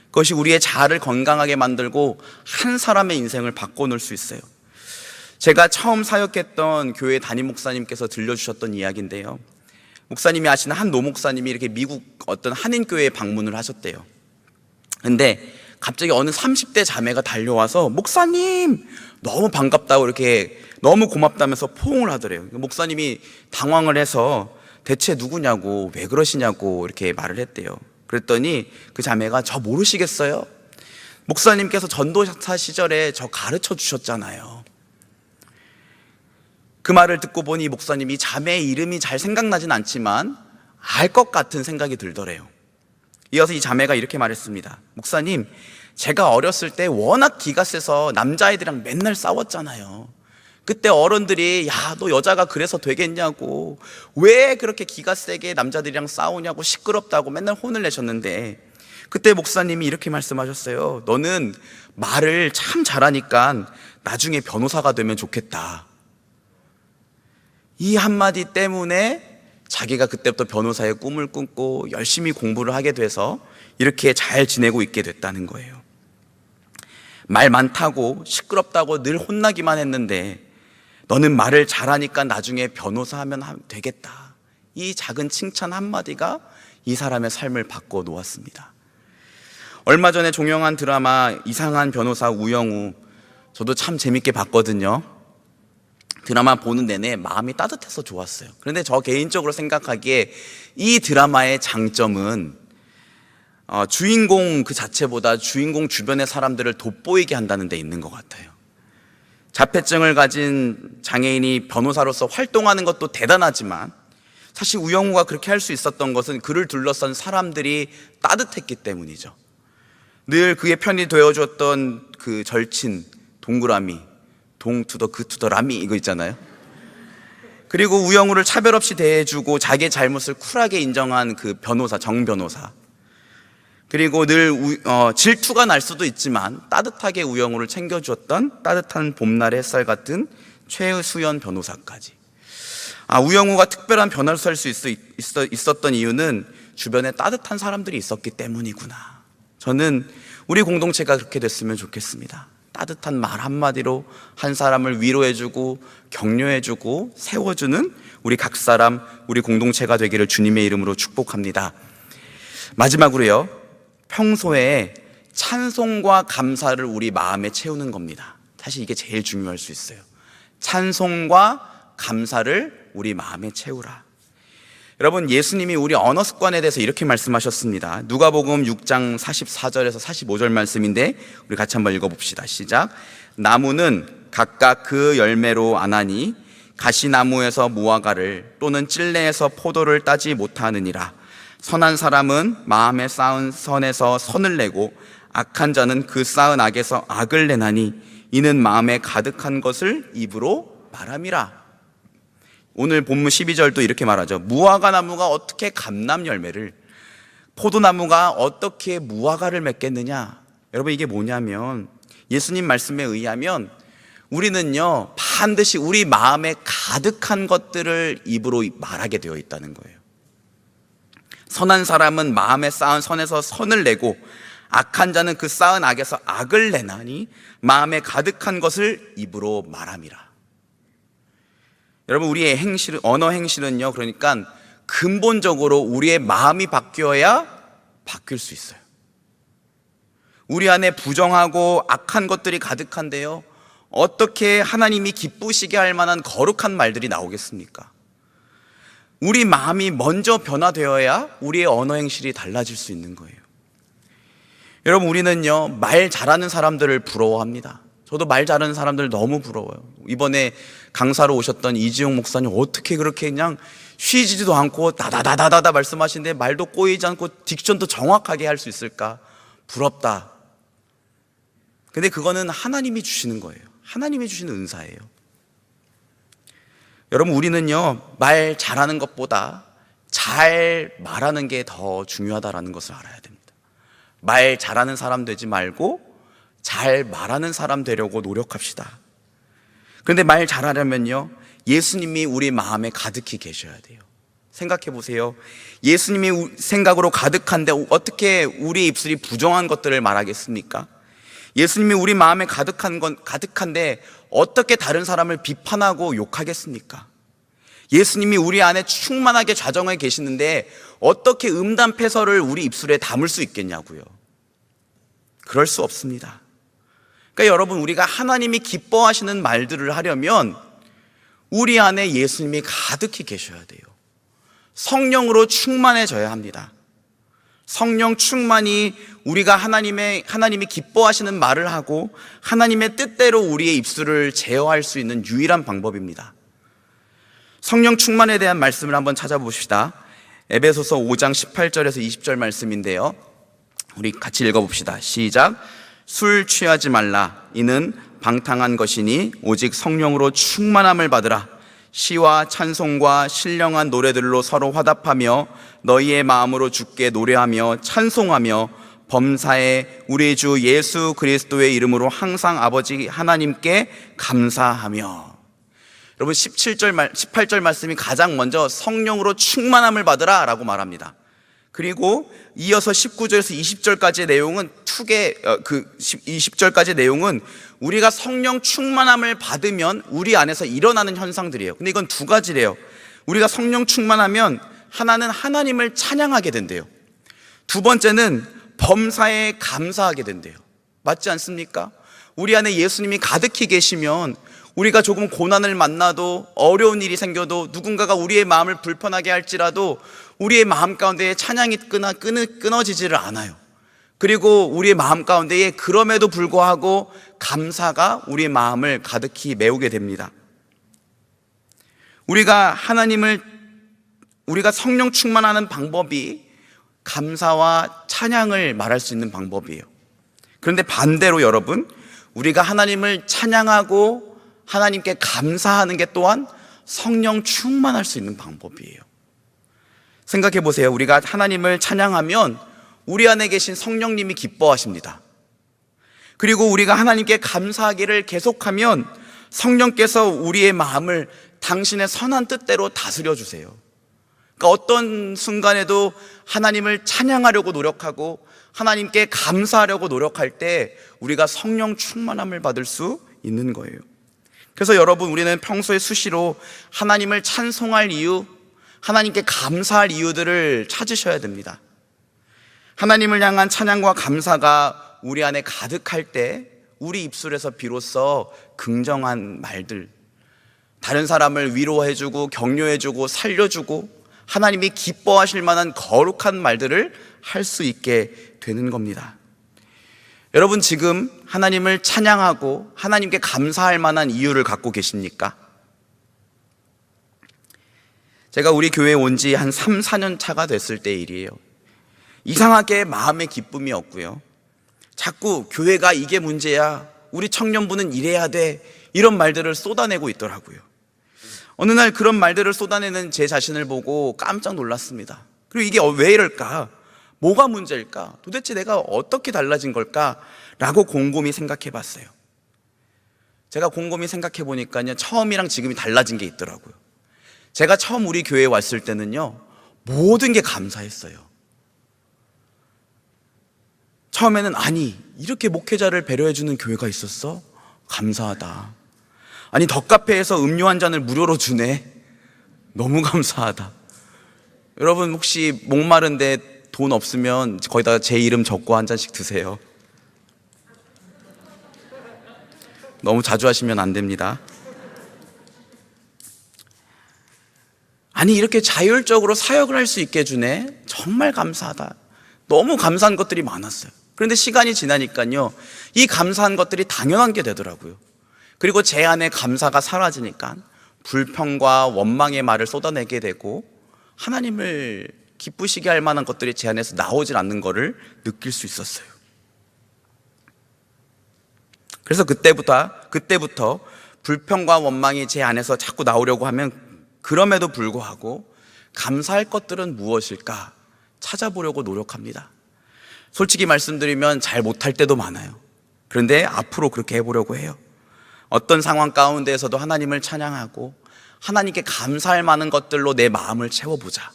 그것이 우리의 자아를 건강하게 만들고 한 사람의 인생을 바꿔놓을 수 있어요. 제가 처음 사역했던 교회 담임 목사님께서 들려주셨던 이야기인데요, 목사님이 아시는 한 노목사님이 이렇게 미국 어떤 한인교회에 방문을 하셨대요. 근데 갑자기 어느 30대 자매가 달려와서 목사님 너무 반갑다고 이렇게 너무 고맙다면서 포옹을 하더래요. 목사님이 당황을 해서 대체 누구냐고, 왜 그러시냐고 이렇게 말을 했대요. 그랬더니 그 자매가 저 모르시겠어요? 목사님께서 전도사 시절에 저 가르쳐 주셨잖아요. 그 말을 듣고 보니 목사님이 자매의 이름이 잘 생각나진 않지만 알 것 같은 생각이 들더래요. 이어서 이 자매가 이렇게 말했습니다. 목사님, 제가 어렸을 때 워낙 기가 세서 남자애들이랑 맨날 싸웠잖아요. 그때 어른들이 야, 너 여자가 그래서 되겠냐고, 왜 그렇게 기가 세게 남자들이랑 싸우냐고, 시끄럽다고 맨날 혼을 내셨는데, 그때 목사님이 이렇게 말씀하셨어요. 너는 말을 참 잘하니까 나중에 변호사가 되면 좋겠다. 이 한마디 때문에 자기가 그때부터 변호사의 꿈을 꾸고 열심히 공부를 하게 돼서 이렇게 잘 지내고 있게 됐다는 거예요. 말 많다고 시끄럽다고 늘 혼나기만 했는데 너는 말을 잘하니까 나중에 변호사 하면 되겠다. 이 작은 칭찬 한마디가 이 사람의 삶을 바꿔 놓았습니다. 얼마 전에 종영한 드라마 이상한 변호사 우영우, 저도 참 재밌게 봤거든요. 드라마 보는 내내 마음이 따뜻해서 좋았어요. 그런데 저 개인적으로 생각하기에 이 드라마의 장점은 주인공 그 자체보다 주인공 주변의 사람들을 돋보이게 한다는 데 있는 것 같아요. 자폐증을 가진 장애인이 변호사로서 활동하는 것도 대단하지만 사실 우영우가 그렇게 할 수 있었던 것은 그를 둘러싼 사람들이 따뜻했기 때문이죠. 늘 그의 편이 되어줬던 그 절친 동그라미, 동투더 그투더 라미 이거 있잖아요. 그리고 우영우를 차별 없이 대해주고 자기의 잘못을 쿨하게 인정한 그 변호사, 정 변호사. 그리고 늘 질투가 날 수도 있지만 따뜻하게 우영우를 챙겨주었던 따뜻한 봄날의 햇살 같은 최수연 변호사까지. 우영우가 특별한 변호사일 수 있었던 이유는 주변에 따뜻한 사람들이 있었기 때문이구나. 저는 우리 공동체가 그렇게 됐으면 좋겠습니다. 따뜻한 말 한마디로 한 사람을 위로해주고 격려해주고 세워주는 우리 각 사람, 우리 공동체가 되기를 주님의 이름으로 축복합니다. 마지막으로요, 평소에 찬송과 감사를 우리 마음에 채우는 겁니다. 사실 이게 제일 중요할 수 있어요. 찬송과 감사를 우리 마음에 채우라. 여러분, 예수님이 우리 언어 습관에 대해서 이렇게 말씀하셨습니다. 누가복음 6장 44절에서 45절 말씀인데 우리 같이 한번 읽어봅시다. 시작. 나무는 각각 그 열매로 아나니 가시나무에서 무화과를 또는 찔레에서 포도를 따지 못하느니라. 선한 사람은 마음에 쌓은 선에서 선을 내고 악한 자는 그 쌓은 악에서 악을 내나니 이는 마음에 가득한 것을 입으로 말함이라. 오늘 본문 12절도 이렇게 말하죠. 무화과 나무가 어떻게 감람 열매를, 포도나무가 어떻게 무화과를 맺겠느냐. 여러분, 이게 뭐냐면 예수님 말씀에 의하면 우리는요 반드시 우리 마음에 가득한 것들을 입으로 말하게 되어 있다는 거예요. 선한 사람은 마음에 쌓은 선에서 선을 내고 악한 자는 그 쌓은 악에서 악을 내나니 마음에 가득한 것을 입으로 말함이라. 여러분, 우리의 행실, 언어 행실은요, 그러니까 근본적으로 우리의 마음이 바뀌어야 바뀔 수 있어요. 우리 안에 부정하고 악한 것들이 가득한데요, 어떻게 하나님이 기쁘시게 할 만한 거룩한 말들이 나오겠습니까? 우리 마음이 먼저 변화되어야 우리의 언어 행실이 달라질 수 있는 거예요. 여러분, 우리는요, 말 잘하는 사람들을 부러워합니다. 저도 말 잘하는 사람들 너무 부러워요. 이번에 강사로 오셨던 이지용 목사님, 어떻게 그렇게 그냥 쉬지도 않고 다다다다다 말씀하시는데 말도 꼬이지 않고 딕션도 정확하게 할 수 있을까? 부럽다. 근데 그거는 하나님이 주시는 거예요. 하나님이 주시는 은사예요. 여러분, 우리는요, 말 잘하는 것보다 잘 말하는 게 더 중요하다는 것을 알아야 됩니다. 말 잘하는 사람 되지 말고 잘 말하는 사람 되려고 노력합시다. 그런데 말 잘하려면요, 예수님이 우리 마음에 가득히 계셔야 돼요. 생각해 보세요. 예수님이 생각으로 가득한데 어떻게 우리 입술이 부정한 것들을 말하겠습니까? 예수님이 우리 마음에 가득한데 어떻게 다른 사람을 비판하고 욕하겠습니까? 예수님이 우리 안에 충만하게 좌정해 계시는데 어떻게 음담패설을 우리 입술에 담을 수 있겠냐고요. 그럴 수 없습니다. 그러니까 여러분, 우리가 하나님이 기뻐하시는 말들을 하려면 우리 안에 예수님이 가득히 계셔야 돼요. 성령으로 충만해져야 합니다. 성령 충만이 우리가 하나님이 기뻐하시는 말을 하고 하나님의 뜻대로 우리의 입술을 제어할 수 있는 유일한 방법입니다. 성령 충만에 대한 말씀을 한번 찾아봅시다. 에베소서 5장 18절에서 20절 말씀인데요, 우리 같이 읽어봅시다. 시작. 술 취하지 말라. 이는 방탕한 것이니 오직 성령으로 충만함을 받으라. 시와 찬송과 신령한 노래들로 서로 화답하며 너희의 마음으로 주께 노래하며 찬송하며 범사에 우리 주 예수 그리스도의 이름으로 항상 아버지 하나님께 감사하며. 여러분, 18절 말씀이 가장 먼저 성령으로 충만함을 받으라 라고 말합니다. 그리고 이어서 19절에서 20절까지의 내용은 20절까지의 내용은 우리가 성령 충만함을 받으면 우리 안에서 일어나는 현상들이에요. 근데 이건 두 가지래요. 우리가 성령 충만하면 하나는 하나님을 찬양하게 된대요. 두 번째는 범사에 감사하게 된대요. 맞지 않습니까? 우리 안에 예수님이 가득히 계시면 우리가 조금 고난을 만나도, 어려운 일이 생겨도, 누군가가 우리의 마음을 불편하게 할지라도 우리의 마음 가운데에 찬양이 끊어지지를 않아요. 그리고 우리의 마음 가운데에 그럼에도 불구하고 감사가 우리의 마음을 가득히 메우게 됩니다. 우리가 성령 충만하는 방법이 감사와 찬양을 말할 수 있는 방법이에요. 그런데 반대로 여러분, 우리가 하나님을 찬양하고 하나님께 감사하는 게 또한 성령 충만할 수 있는 방법이에요. 생각해 보세요. 우리가 하나님을 찬양하면 우리 안에 계신 성령님이 기뻐하십니다. 그리고 우리가 하나님께 감사하기를 계속하면 성령께서 우리의 마음을 당신의 선한 뜻대로 다스려 주세요. 그러니까 어떤 순간에도 하나님을 찬양하려고 노력하고 하나님께 감사하려고 노력할 때 우리가 성령 충만함을 받을 수 있는 거예요. 그래서 여러분, 우리는 평소에 수시로 하나님을 찬송할 이유, 하나님께 감사할 이유들을 찾으셔야 됩니다. 하나님을 향한 찬양과 감사가 우리 안에 가득할 때 우리 입술에서 비로소 긍정한 말들, 다른 사람을 위로해주고 격려해주고 살려주고 하나님이 기뻐하실 만한 거룩한 말들을 할 수 있게 되는 겁니다. 여러분, 지금 하나님을 찬양하고 하나님께 감사할 만한 이유를 갖고 계십니까? 제가 우리 교회에 온 지 한 3, 4년 차가 됐을 때 일이에요. 이상하게 마음에 기쁨이 없고요, 자꾸 교회가 이게 문제야, 우리 청년부는 이래야 돼, 이런 말들을 쏟아내고 있더라고요. 어느 날 그런 말들을 쏟아내는 제 자신을 보고 깜짝 놀랐습니다. 그리고 이게 왜 이럴까? 뭐가 문제일까? 도대체 내가 어떻게 달라진 걸까? 라고 곰곰이 생각해 봤어요. 제가 곰곰이 생각해 보니까요, 처음이랑 지금이 달라진 게 있더라고요. 제가 처음 우리 교회에 왔을 때는요, 모든 게 감사했어요. 처음에는, 아니, 이렇게 목회자를 배려해주는 교회가 있었어? 감사하다. 아니, 덕카페에서 음료 한 잔을 무료로 주네? 너무 감사하다. 여러분, 혹시 목마른데 돈 없으면 거기다가 제 이름 적고 한 잔씩 드세요. 너무 자주 하시면 안 됩니다. 아니, 이렇게 자율적으로 사역을 할 수 있게 해주네. 정말 감사하다. 너무 감사한 것들이 많았어요. 그런데 시간이 지나니까요, 이 감사한 것들이 당연한 게 되더라고요. 그리고 제 안에 감사가 사라지니까 불평과 원망의 말을 쏟아내게 되고 하나님을 기쁘시게 할 만한 것들이 제 안에서 나오질 않는 것을 느낄 수 있었어요. 그래서 그때부터 불평과 원망이 제 안에서 자꾸 나오려고 하면 그럼에도 불구하고 감사할 것들은 무엇일까 찾아보려고 노력합니다. 솔직히 말씀드리면 잘 못할 때도 많아요. 그런데 앞으로 그렇게 해보려고 해요. 어떤 상황 가운데에서도 하나님을 찬양하고 하나님께 감사할 만한 것들로 내 마음을 채워보자.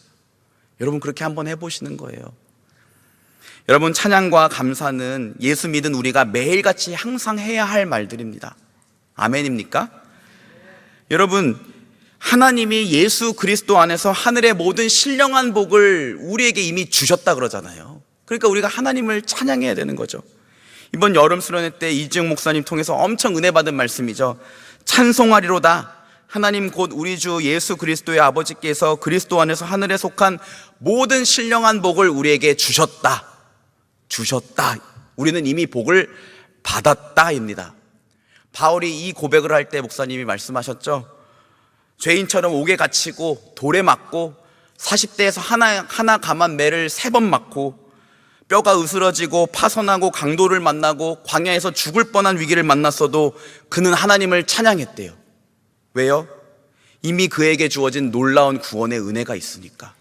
여러분, 그렇게 한번 해보시는 거예요. 여러분, 찬양과 감사는 예수 믿은 우리가 매일같이 항상 해야 할 말들입니다. 아멘입니까? 여러분, 하나님이 예수 그리스도 안에서 하늘의 모든 신령한 복을 우리에게 이미 주셨다 그러잖아요. 그러니까 우리가 하나님을 찬양해야 되는 거죠. 이번 여름 수련회 때 이지영 목사님 통해서 엄청 은혜 받은 말씀이죠. 찬송하리로다. 하나님 곧 우리 주 예수 그리스도의 아버지께서 그리스도 안에서 하늘에 속한 모든 신령한 복을 우리에게 주셨다. 우리는 이미 복을 받았다입니다. 바울이 이 고백을 할 때 목사님이 말씀하셨죠. 죄인처럼 옥에 갇히고 돌에 맞고 40대에서 하나 감한 매를 3번 맞고 뼈가 으스러지고 파손하고 강도를 만나고 광야에서 죽을 뻔한 위기를 만났어도 그는 하나님을 찬양했대요. 왜요? 이미 그에게 주어진 놀라운 구원의 은혜가 있으니까.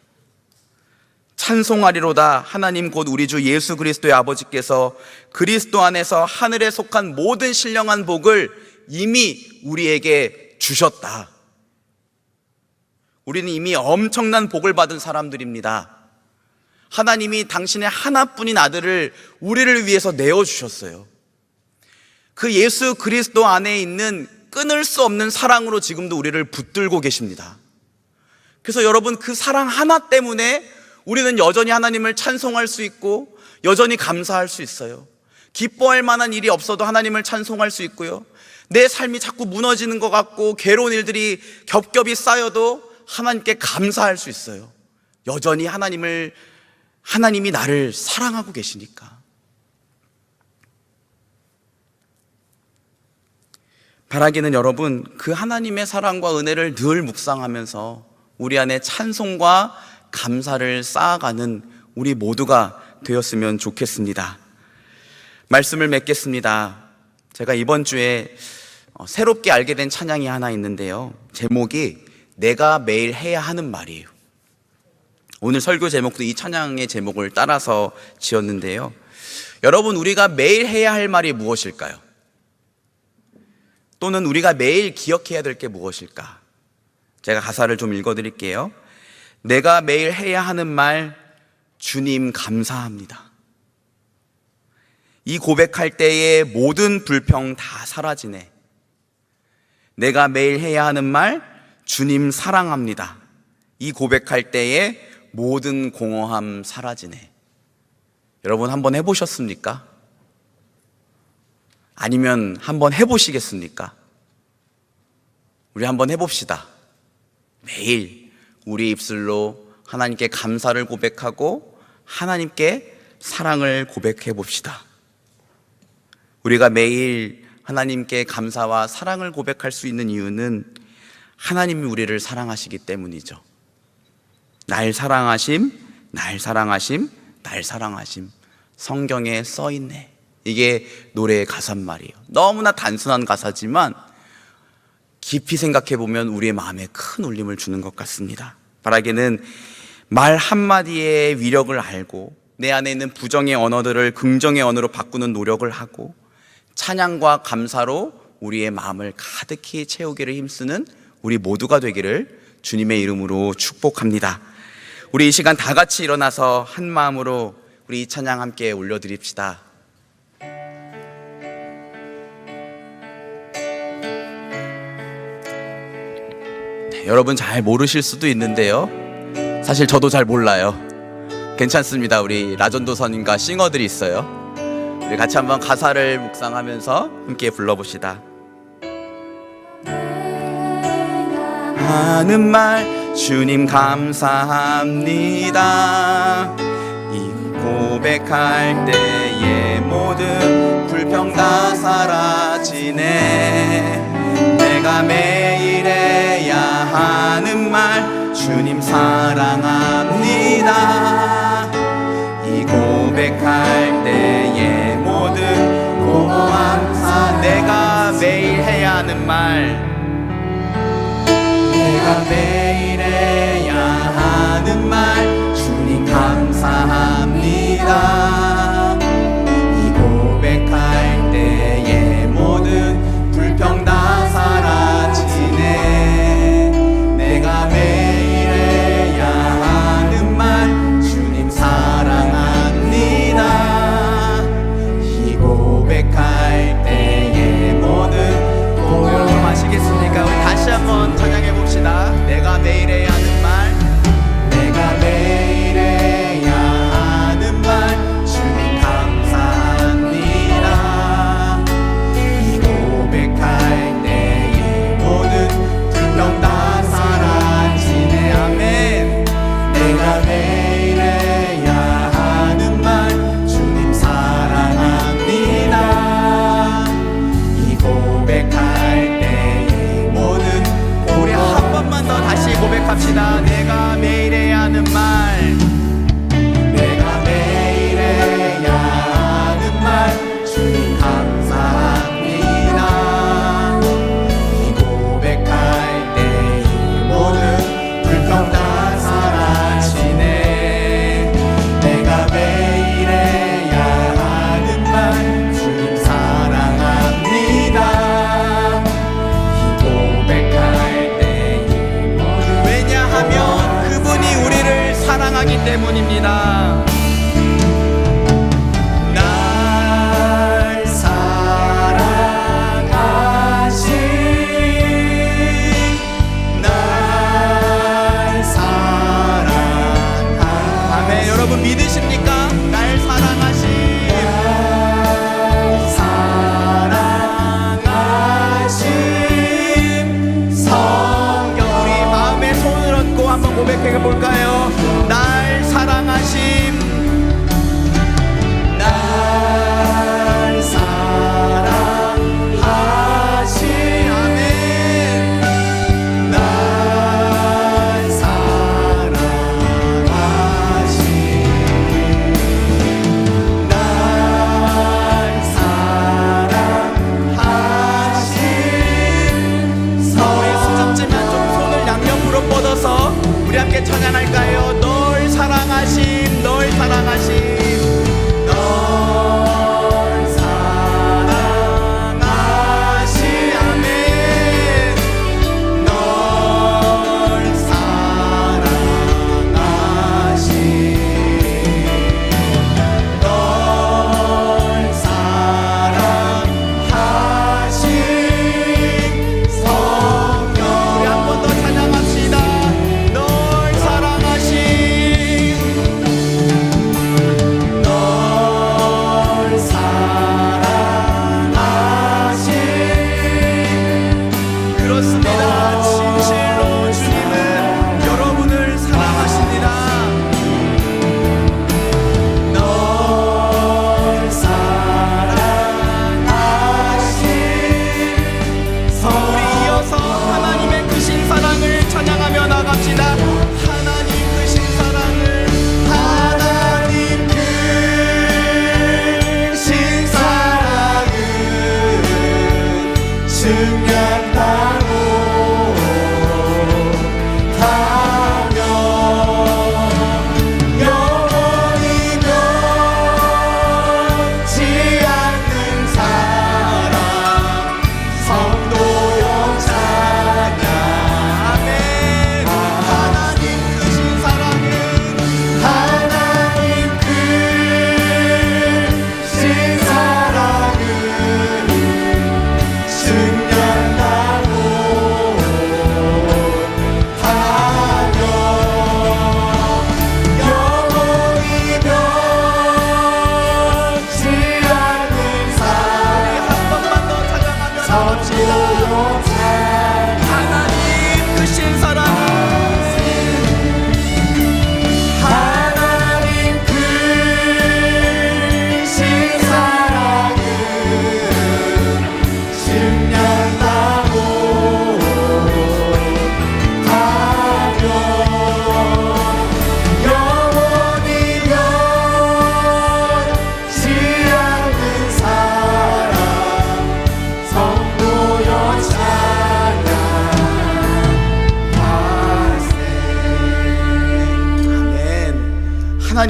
찬송하리로다. 하나님 곧 우리 주 예수 그리스도의 아버지께서 그리스도 안에서 하늘에 속한 모든 신령한 복을 이미 우리에게 주셨다. 우리는 이미 엄청난 복을 받은 사람들입니다. 하나님이 당신의 하나뿐인 아들을 우리를 위해서 내어주셨어요. 그 예수 그리스도 안에 있는 끊을 수 없는 사랑으로 지금도 우리를 붙들고 계십니다. 그래서 여러분, 그 사랑 하나 때문에 우리는 여전히 하나님을 찬송할 수 있고 여전히 감사할 수 있어요. 기뻐할 만한 일이 없어도 하나님을 찬송할 수 있고요. 내 삶이 자꾸 무너지는 것 같고 괴로운 일들이 겹겹이 쌓여도 하나님께 감사할 수 있어요. 여전히 하나님이 나를 사랑하고 계시니까. 바라기는 여러분, 그 하나님의 사랑과 은혜를 늘 묵상하면서 우리 안에 찬송과 감사를 쌓아가는 우리 모두가 되었으면 좋겠습니다. 말씀을 맺겠습니다. 제가 이번 주에 새롭게 알게 된 찬양이 하나 있는데요. 제목이 내가 매일 해야 하는 말이에요. 오늘 설교 제목도 이 찬양의 제목을 따라서 지었는데요. 여러분, 우리가 매일 해야 할 말이 무엇일까요? 또는 우리가 매일 기억해야 될 게 무엇일까? 제가 가사를 좀 읽어드릴게요. 내가 매일 해야 하는 말, 주님 감사합니다. 이 고백할 때의 모든 불평 다 사라지네. 내가 매일 해야 하는 말, 주님 사랑합니다. 이 고백할 때의 모든 공허함 사라지네. 여러분, 한번 해보셨습니까? 아니면 한번 해보시겠습니까? 우리 한번 해봅시다. 매일 우리 입술로 하나님께 감사를 고백하고 하나님께 사랑을 고백해 봅시다. 우리가 매일 하나님께 감사와 사랑을 고백할 수 있는 이유는 하나님이 우리를 사랑하시기 때문이죠. 날 사랑하심, 날 사랑하심, 날 사랑하심. 성경에 써있네. 이게 노래의 가사란 말이에요. 너무나 단순한 가사지만 깊이 생각해 보면 우리의 마음에 큰 울림을 주는 것 같습니다. 바라기는 말 한마디의 위력을 알고 내 안에 있는 부정의 언어들을 긍정의 언어로 바꾸는 노력을 하고 찬양과 감사로 우리의 마음을 가득히 채우기를 힘쓰는 우리 모두가 되기를 주님의 이름으로 축복합니다. 우리 이 시간 다 같이 일어나서 한 마음으로 우리 이 찬양 함께 올려드립시다. 여러분 잘 모르실 수도 있는데요. 사실 저도 잘 몰라요. 괜찮습니다. 우리 라전도선님과 싱어들이 있어요. 우리 같이 한번 가사를 묵상하면서 함께 불러봅시다. 하는 말 주님 감사합니다. 이 고백할 때의 모든 불평 다 사라지네. 내가 매일 해야 하는 말 주님 사랑합니다. 이 고백할 때의 모든 고고한 내가 매일 해야 하는 말, 내가 매일 해야 하는 말 주님 감사합니다. 이 고백할 때의 모든 불평 다 사라지네. 내가 매일 해야 하는 말 주님 사랑합니다. 이 고백할 때의 모든 고요로 마시겠습니까? 우리 다시 한번 찬양해 봅시다. 내가 매일 해야 하는 말, 내가 매일 해야 하는 말 주님 감사합니다. 이 고백할 때의 모든 불평 다 사라지네. 아멘. 내가 매일 해야 하는 말 주님 사랑합니다. 이 고백할 때의 모든, 우리 한 번만 더 다시 고백합시다. 내가 매일 해야 하는 말, 내가 매일 해야 하는 말 주님 감사합니다. 이 고백할 때의 모든 불평 다 사라지네. 내가 매일 해야 하는 말 주님 사랑합니다. 이 고백할 때의 모든, 왜냐하면 그분이 우리를 사랑하기 때문입니다. 날 사랑하신, 날 사랑하신, 아멘. 여러분 믿으십니까? 날 사랑하신, 날 사랑하신 성경, 우리 마음에 손을 얹고 한번 고백해 볼까요? 날 사랑하심,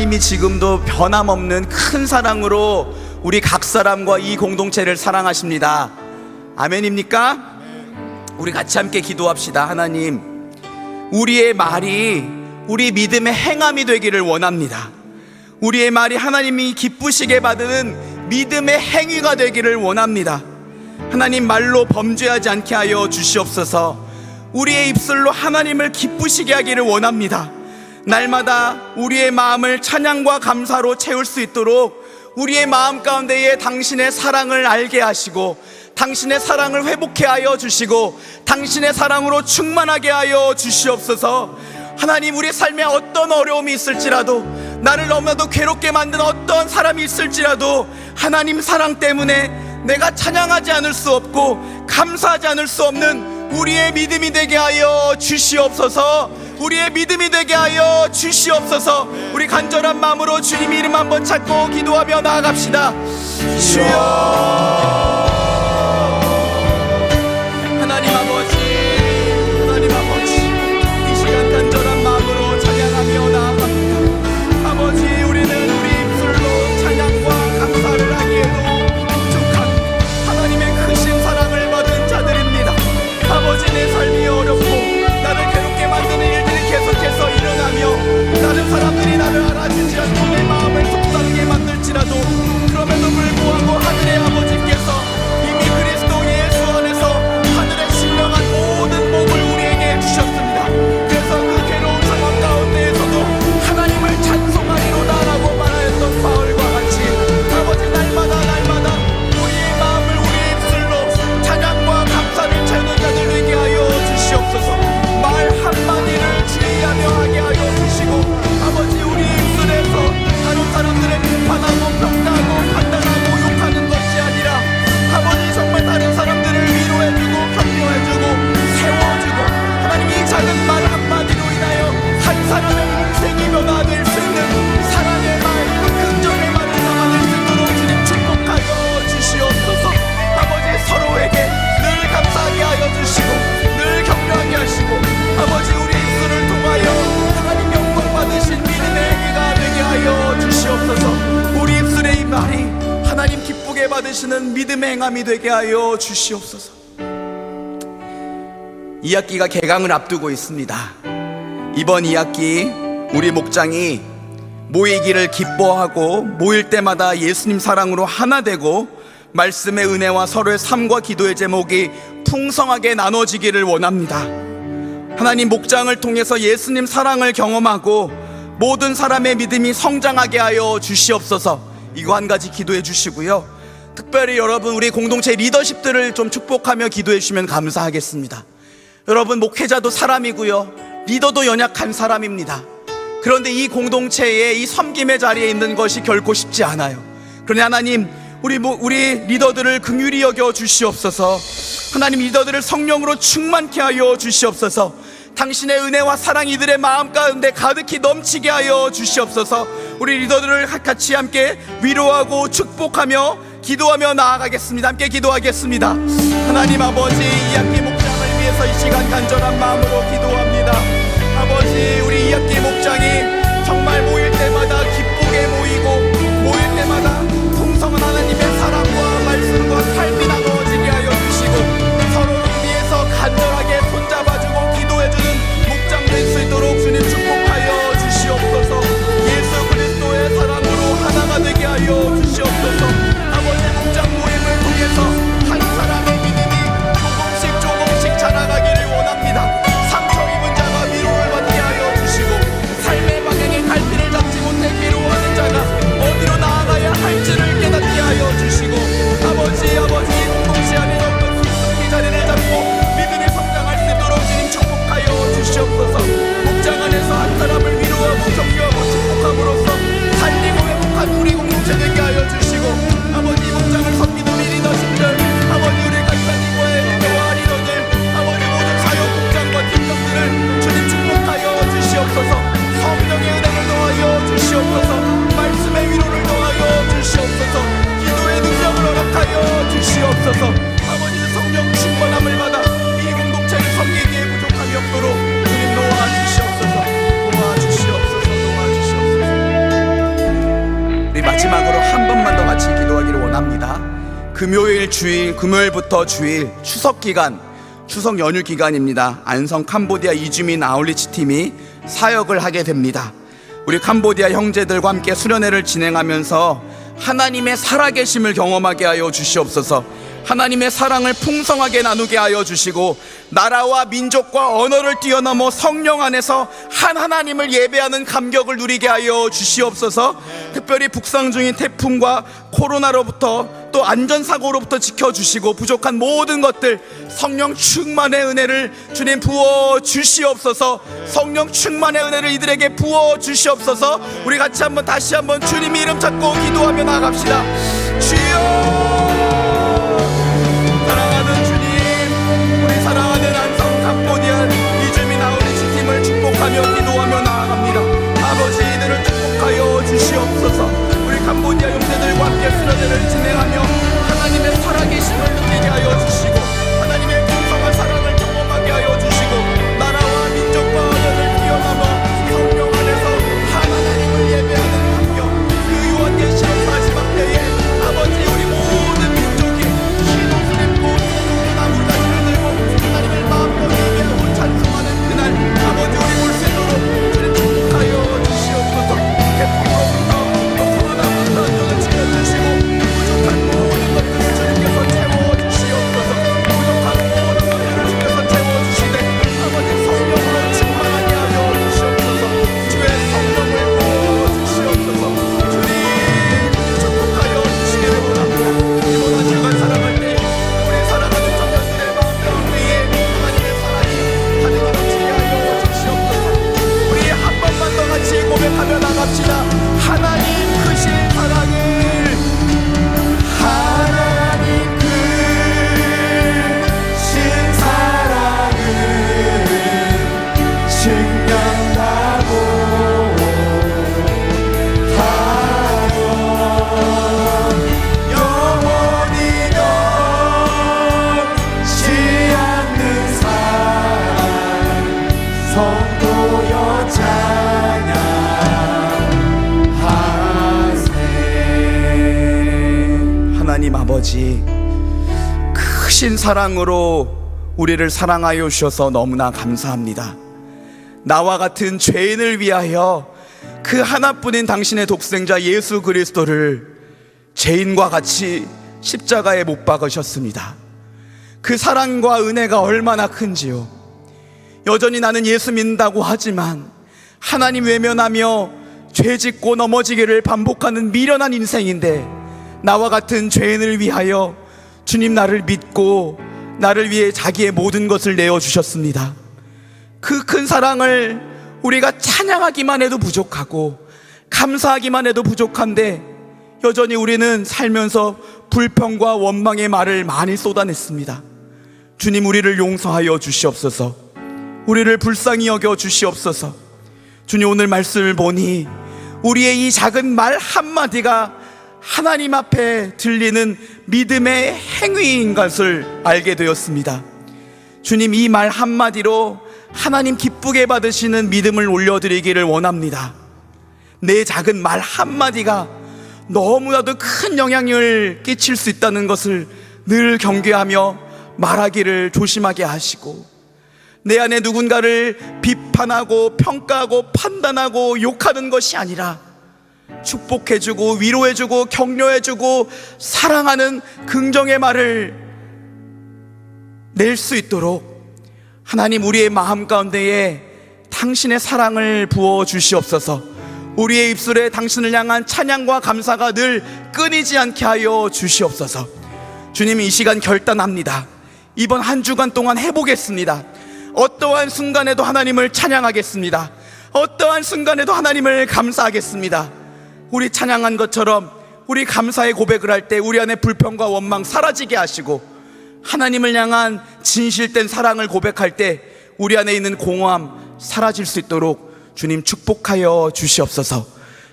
하나님이 지금도 변함없는 큰 사랑으로 우리 각 사람과 이 공동체를 사랑하십니다. 아멘입니까? 우리 같이 함께 기도합시다. 하나님, 우리의 말이 우리 믿음의 행함이 되기를 원합니다. 우리의 말이 하나님이 기쁘시게 받는 믿음의 행위가 되기를 원합니다. 하나님, 말로 범죄하지 않게 하여 주시옵소서. 우리의 입술로 하나님을 기쁘시게 하기를 원합니다. 날마다 우리의 마음을 찬양과 감사로 채울 수 있도록 우리의 마음 가운데에 당신의 사랑을 알게 하시고, 당신의 사랑을 회복해 하여 주시고, 당신의 사랑으로 충만하게 하여 주시옵소서. 하나님, 우리 삶에 어떤 어려움이 있을지라도, 나를 너무나도 괴롭게 만든 어떤 사람이 있을지라도 하나님 사랑 때문에 내가 찬양하지 않을 수 없고 감사하지 않을 수 없는 우리의 믿음이 되게 하여 주시옵소서. 우리의 믿음이 되게 하여 주시옵소서. 우리 간절한 마음으로 주님 이름 한번 찾고 기도하며 나아갑시다. 주여, 하나님 아버지, 하나님 아버지, 이 시간 간절한 마음으로 찬양하며 나아갑니다. 아버지, 우리는 우리 입술로 찬양과 감사를 하기에도 부족한 하나님의 크신 사랑을 받은 자들입니다. 아버지, 내 삶이 어렵고 나를 괴롭게 만드는 일들이 계속해서 일어나며 다른 사람들이 나를 알아주지 않고 내 마음을 속상하게 만들지라도, 그럼에도 불구하고 하늘의 아버지께서 이미 그리스도 예수 안에서 하늘의 신령한 모든 복을 우리에게 주셨습니다. 그래서 그 괴로운 상황 가운데에서도 하나님을 찬송하리로다라고 말하였던 바울과 같이 아버지, 날마다 우리의 마음을 우리의 입술로 찬양과 감사를 채우는 자들 되게 하여 주시옵소서. 말 한마디를 주의하며 하게 하여 주시고, 아버지, 우리 입술에서 다른 사람들을 비판하고 평가하고 판단하고 욕하는 것이 아니라 아버지, 정말 다른 사람들을 위로해주고 격려해주고 세워주고, 하나님, 이 작은 말 한마디로 인하여 한 사람의 인생이 변화될 수 있는 사랑의 말, 긍정의 말을 담아낼 수 있도록 주님 축복하여 주시옵소서. 아버지, 서로에게 늘 감사하게 하여 주시고 늘 격려하게 하시고, 아버지, 우리 입술을 통하여 하나님 영광 받으신 믿음의 행위가 되게 하여 주시옵소서. 우리 입술의 이 말이 하나님 기쁘게 받으시는 믿음의 행함이 되게 하여 주시옵소서. 2학기가 개강을 앞두고 있습니다. 이번 2학기 우리 목장이 모이기를 기뻐하고 모일 때마다 예수님 사랑으로 하나 되고 말씀의 은혜와 서로의 삶과 기도의 제목이 풍성하게 나눠지기를 원합니다. 하나님, 목장을 통해서 예수님 사랑을 경험하고 모든 사람의 믿음이 성장하게 하여 주시옵소서. 이거 한 가지 기도해 주시고요. 특별히 여러분, 우리 공동체 리더십들을 좀 축복하며 기도해 주시면 감사하겠습니다. 여러분, 목회자도 사람이고요, 리더도 연약한 사람입니다. 그런데 이 공동체의 이 섬김의 자리에 있는 것이 결코 쉽지 않아요. 그러니 하나님, 우리 리더들을 긍휼히 여겨 주시옵소서. 하나님, 리더들을 성령으로 충만케 하여 주시옵소서. 당신의 은혜와 사랑이 이들의 마음 가운데 가득히 넘치게 하여 주시옵소서. 우리 리더들을 같이 함께 위로하고 축복하며 기도하며 나아가겠습니다. 함께 기도하겠습니다. 하나님 아버지, 2학기 목장을 위해서 이 시간 간절한 마음으로 기도합니다. 아버지, 우리 2학기 목장이 정말 모일 때마다 기쁘게 모이고 모일 때마다 풍성한 하나님의 사랑과 말씀과 삶이 나누어지게 하여 주시고, 서로를 위해서 간절하게 손잡아주고 기도해주는 목장 될 수 있도록 주님 축복하여 주시옵소서. 예수 그리스도의 사랑으로 하나가 되게 하여 주시옵소서. 아버지, 목장 모임을 통해서 한 사람의 믿음이 조금씩 자라가기를 원합니다. 상처 입은 자가 위로를 받게 하여 주시고 삶의 방향의 갈피를 금요일부터 주일 추석 기간, 추석 연휴 기간입니다. 안성 캄보디아 이주민 아울리치 팀이 사역을 하게 됩니다. 우리 캄보디아 형제들과 함께 수련회를 진행하면서 하나님의 살아계심을 경험하게 하여 주시옵소서. 하나님의 사랑을 풍성하게 나누게 하여 주시고, 나라와 민족과 언어를 뛰어넘어 성령 안에서 한 하나님을 예배하는 감격을 누리게 하여 주시옵소서. 특별히 북상 중인 태풍과 코로나로부터 또 안전사고로부터 지켜주시고, 부족한 모든 것들 성령 충만의 은혜를 주님 부어 주시옵소서. 성령 충만의 은혜를 이들에게 부어 주시옵소서. 우리 같이 다시 한번 주님 이름 찾고 기도하며 나아갑시다. 주여, 사랑하는 주님, 우리 사랑하는 안성 캄보디아 이주민 아울리치 팀을 축복하며 기도하며 나아갑니다. 아버지, 이들을 축복하여 주시옵소서. 우리 캄보디아 형제들과 함께 수련회를 진행하며 하나님의 살아계심을 느끼게 하여 주시고, 하나님의 풍성한 사랑을 경험하게 하여 주시고, 나라와 민족과 언어를 뛰어넘어 성령 안에서 하나님을 예배하는 감격, 그 요한계시록 마지막 때에 아버지, 우리 모든 민족이 흰옷을 입고 나무다리를 들고 하나님을 마음껏 예배하고 찬송하는 그날, 아버지, 우리 물새도록 주님 축복하여 주시옵소서. 태풍으로부터 또 코로나부터 눈을 지켜주시고, 부족한 모든 것들을 주님께서 채워주시옵소서. 부족한 모든 것들을 주님께서 채워주시되 아버지, 성령으로 충만하게 하여 주시옵소서. 주의 성령을 부어주시옵소서. 주님 축복하여 주시기를 원합니다. 이번 한 주간 살아갈 때 우리 사랑하는 청년들의 마음 위에 하나님의 사랑이 가득히 넘치게 하여 주시옵소서. 우리 한 번만 더 같이 고백하며 나갑시다. 하나님 크신 사랑을, 하나님 크신 사랑을 증명하고 하여 영원히 넘지 않는 사랑 성도여 찬양하세. 하나님 아버지, 크신 사랑으로 우리를 사랑하여 주셔서 너무나 감사합니다. 나와 같은 죄인을 위하여 그 하나뿐인 당신의 독생자 예수 그리스도를 죄인과 같이 십자가에 못 박으셨습니다. 그 사랑과 은혜가 얼마나 큰지요. 여전히 나는 예수 믿는다고 하지만 하나님 외면하며 죄짓고 넘어지기를 반복하는 미련한 인생인데, 나와 같은 죄인을 위하여 주님 나를 믿고 나를 위해 자기의 모든 것을 내어주셨습니다. 그 큰 사랑을 우리가 찬양하기만 해도 부족하고 감사하기만 해도 부족한데, 여전히 우리는 살면서 불평과 원망의 말을 많이 쏟아냈습니다. 주님, 우리를 용서하여 주시옵소서. 우리를 불쌍히 여겨 주시옵소서. 주님, 오늘 말씀을 보니 우리의 이 작은 말 한마디가 하나님 앞에 들리는 믿음의 행위인 것을 알게 되었습니다. 주님, 이 말 한마디로 하나님 기쁘게 받으시는 믿음을 올려드리기를 원합니다. 내 작은 말 한마디가 너무나도 큰 영향을 끼칠 수 있다는 것을 늘 경계하며 말하기를 조심하게 하시고, 내 안에 누군가를 비판하고 평가하고 판단하고 욕하는 것이 아니라 축복해주고 위로해주고 격려해주고 사랑하는 긍정의 말을 낼 수 있도록 하나님, 우리의 마음 가운데에 당신의 사랑을 부어 주시옵소서. 우리의 입술에 당신을 향한 찬양과 감사가 늘 끊이지 않게 하여 주시옵소서. 주님, 이 시간 결단합니다. 이번 한 주간 동안 해보겠습니다. 어떠한 순간에도 하나님을 찬양하겠습니다. 어떠한 순간에도 하나님을 감사하겠습니다. 우리 찬양한 것처럼 우리 감사의 고백을 할 때 우리 안에 불평과 원망 사라지게 하시고, 하나님을 향한 진실된 사랑을 고백할 때 우리 안에 있는 공허함 사라질 수 있도록 주님 축복하여 주시옵소서.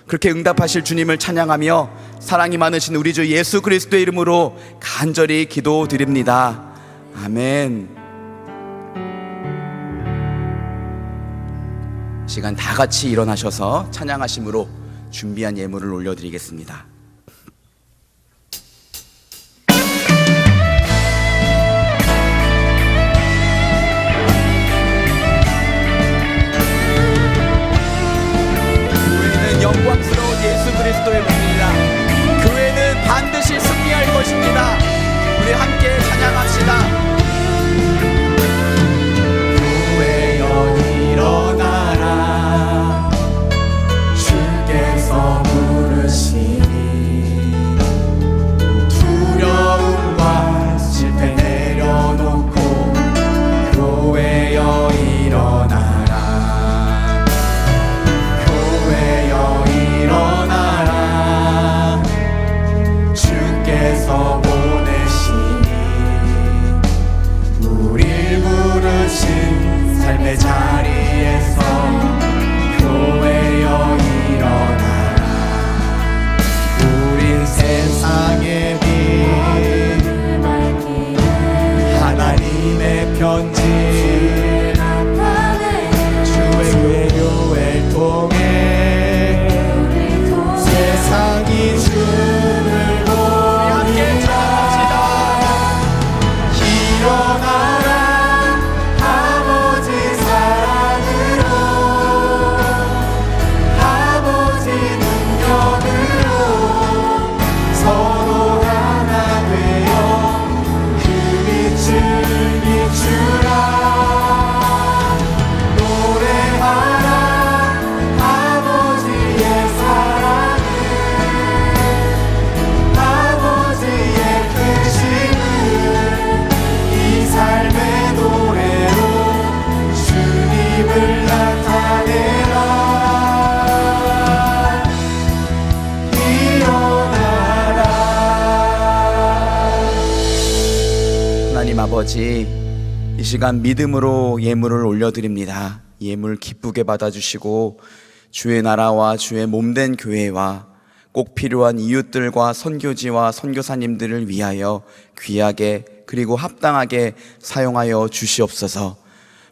그렇게 응답하실 주님을 찬양하며 사랑이 많으신 우리 주 예수 그리스도의 이름으로 간절히 기도드립니다. 아멘. 시간 다 같이 일어나셔서 찬양하심으로 준비한 예물을 올려드리겠습니다. 하나님 아버지, 이 시간 믿음으로 예물을 올려드립니다. 예물 기쁘게 받아주시고 주의 나라와 주의 몸된 교회와 꼭 필요한 이웃들과 선교지와 선교사님들을 위하여 귀하게 그리고 합당하게 사용하여 주시옵소서.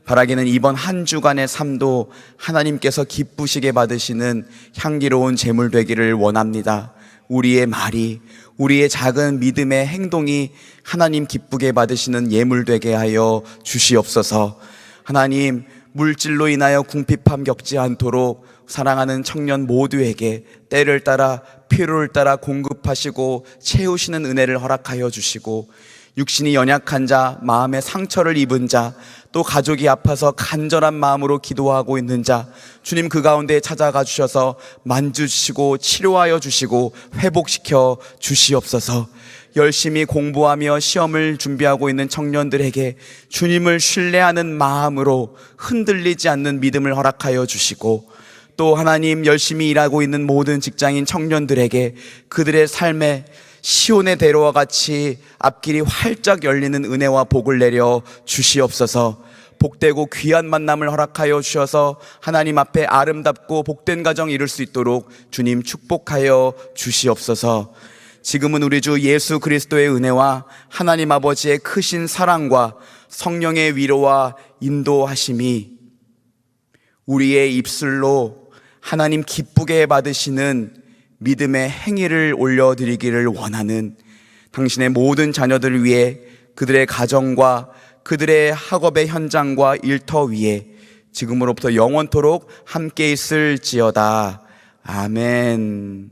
바라기는 이번 한 주간의 삶도 하나님께서 기쁘시게 받으시는 향기로운 제물 되기를 원합니다. 우리의 말이, 우리의 작은 믿음의 행동이 하나님 기쁘게 받으시는 예물 되게 하여 주시옵소서. 하나님, 물질로 인하여 궁핍함 겪지 않도록 사랑하는 청년 모두에게 때를 따라 필요를 따라 공급하시고 채우시는 은혜를 허락하여 주시고, 육신이 연약한 자, 마음의 상처를 입은 자, 또 가족이 아파서 간절한 마음으로 기도하고 있는 자, 주님 그 가운데 찾아가 주셔서 만져주시고 치료하여 주시고 회복시켜 주시옵소서. 열심히 공부하며 시험을 준비하고 있는 청년들에게 주님을 신뢰하는 마음으로 흔들리지 않는 믿음을 허락하여 주시고, 또 하나님 열심히 일하고 있는 모든 직장인 청년들에게 그들의 삶에 시온의 대로와 같이 앞길이 활짝 열리는 은혜와 복을 내려 주시옵소서. 복되고 귀한 만남을 허락하여 주셔서 하나님 앞에 아름답고 복된 가정 이룰 수 있도록 주님 축복하여 주시옵소서. 지금은 우리 주 예수 그리스도의 은혜와 하나님 아버지의 크신 사랑과 성령의 위로와 인도하심이 우리의 입술로 하나님 기쁘게 받으시는 믿음의 행위를 올려드리기를 원하는 당신의 모든 자녀들을 위해 그들의 가정과 그들의 학업의 현장과 일터 위에 지금으로부터 영원토록 함께 있을지어다. 아멘.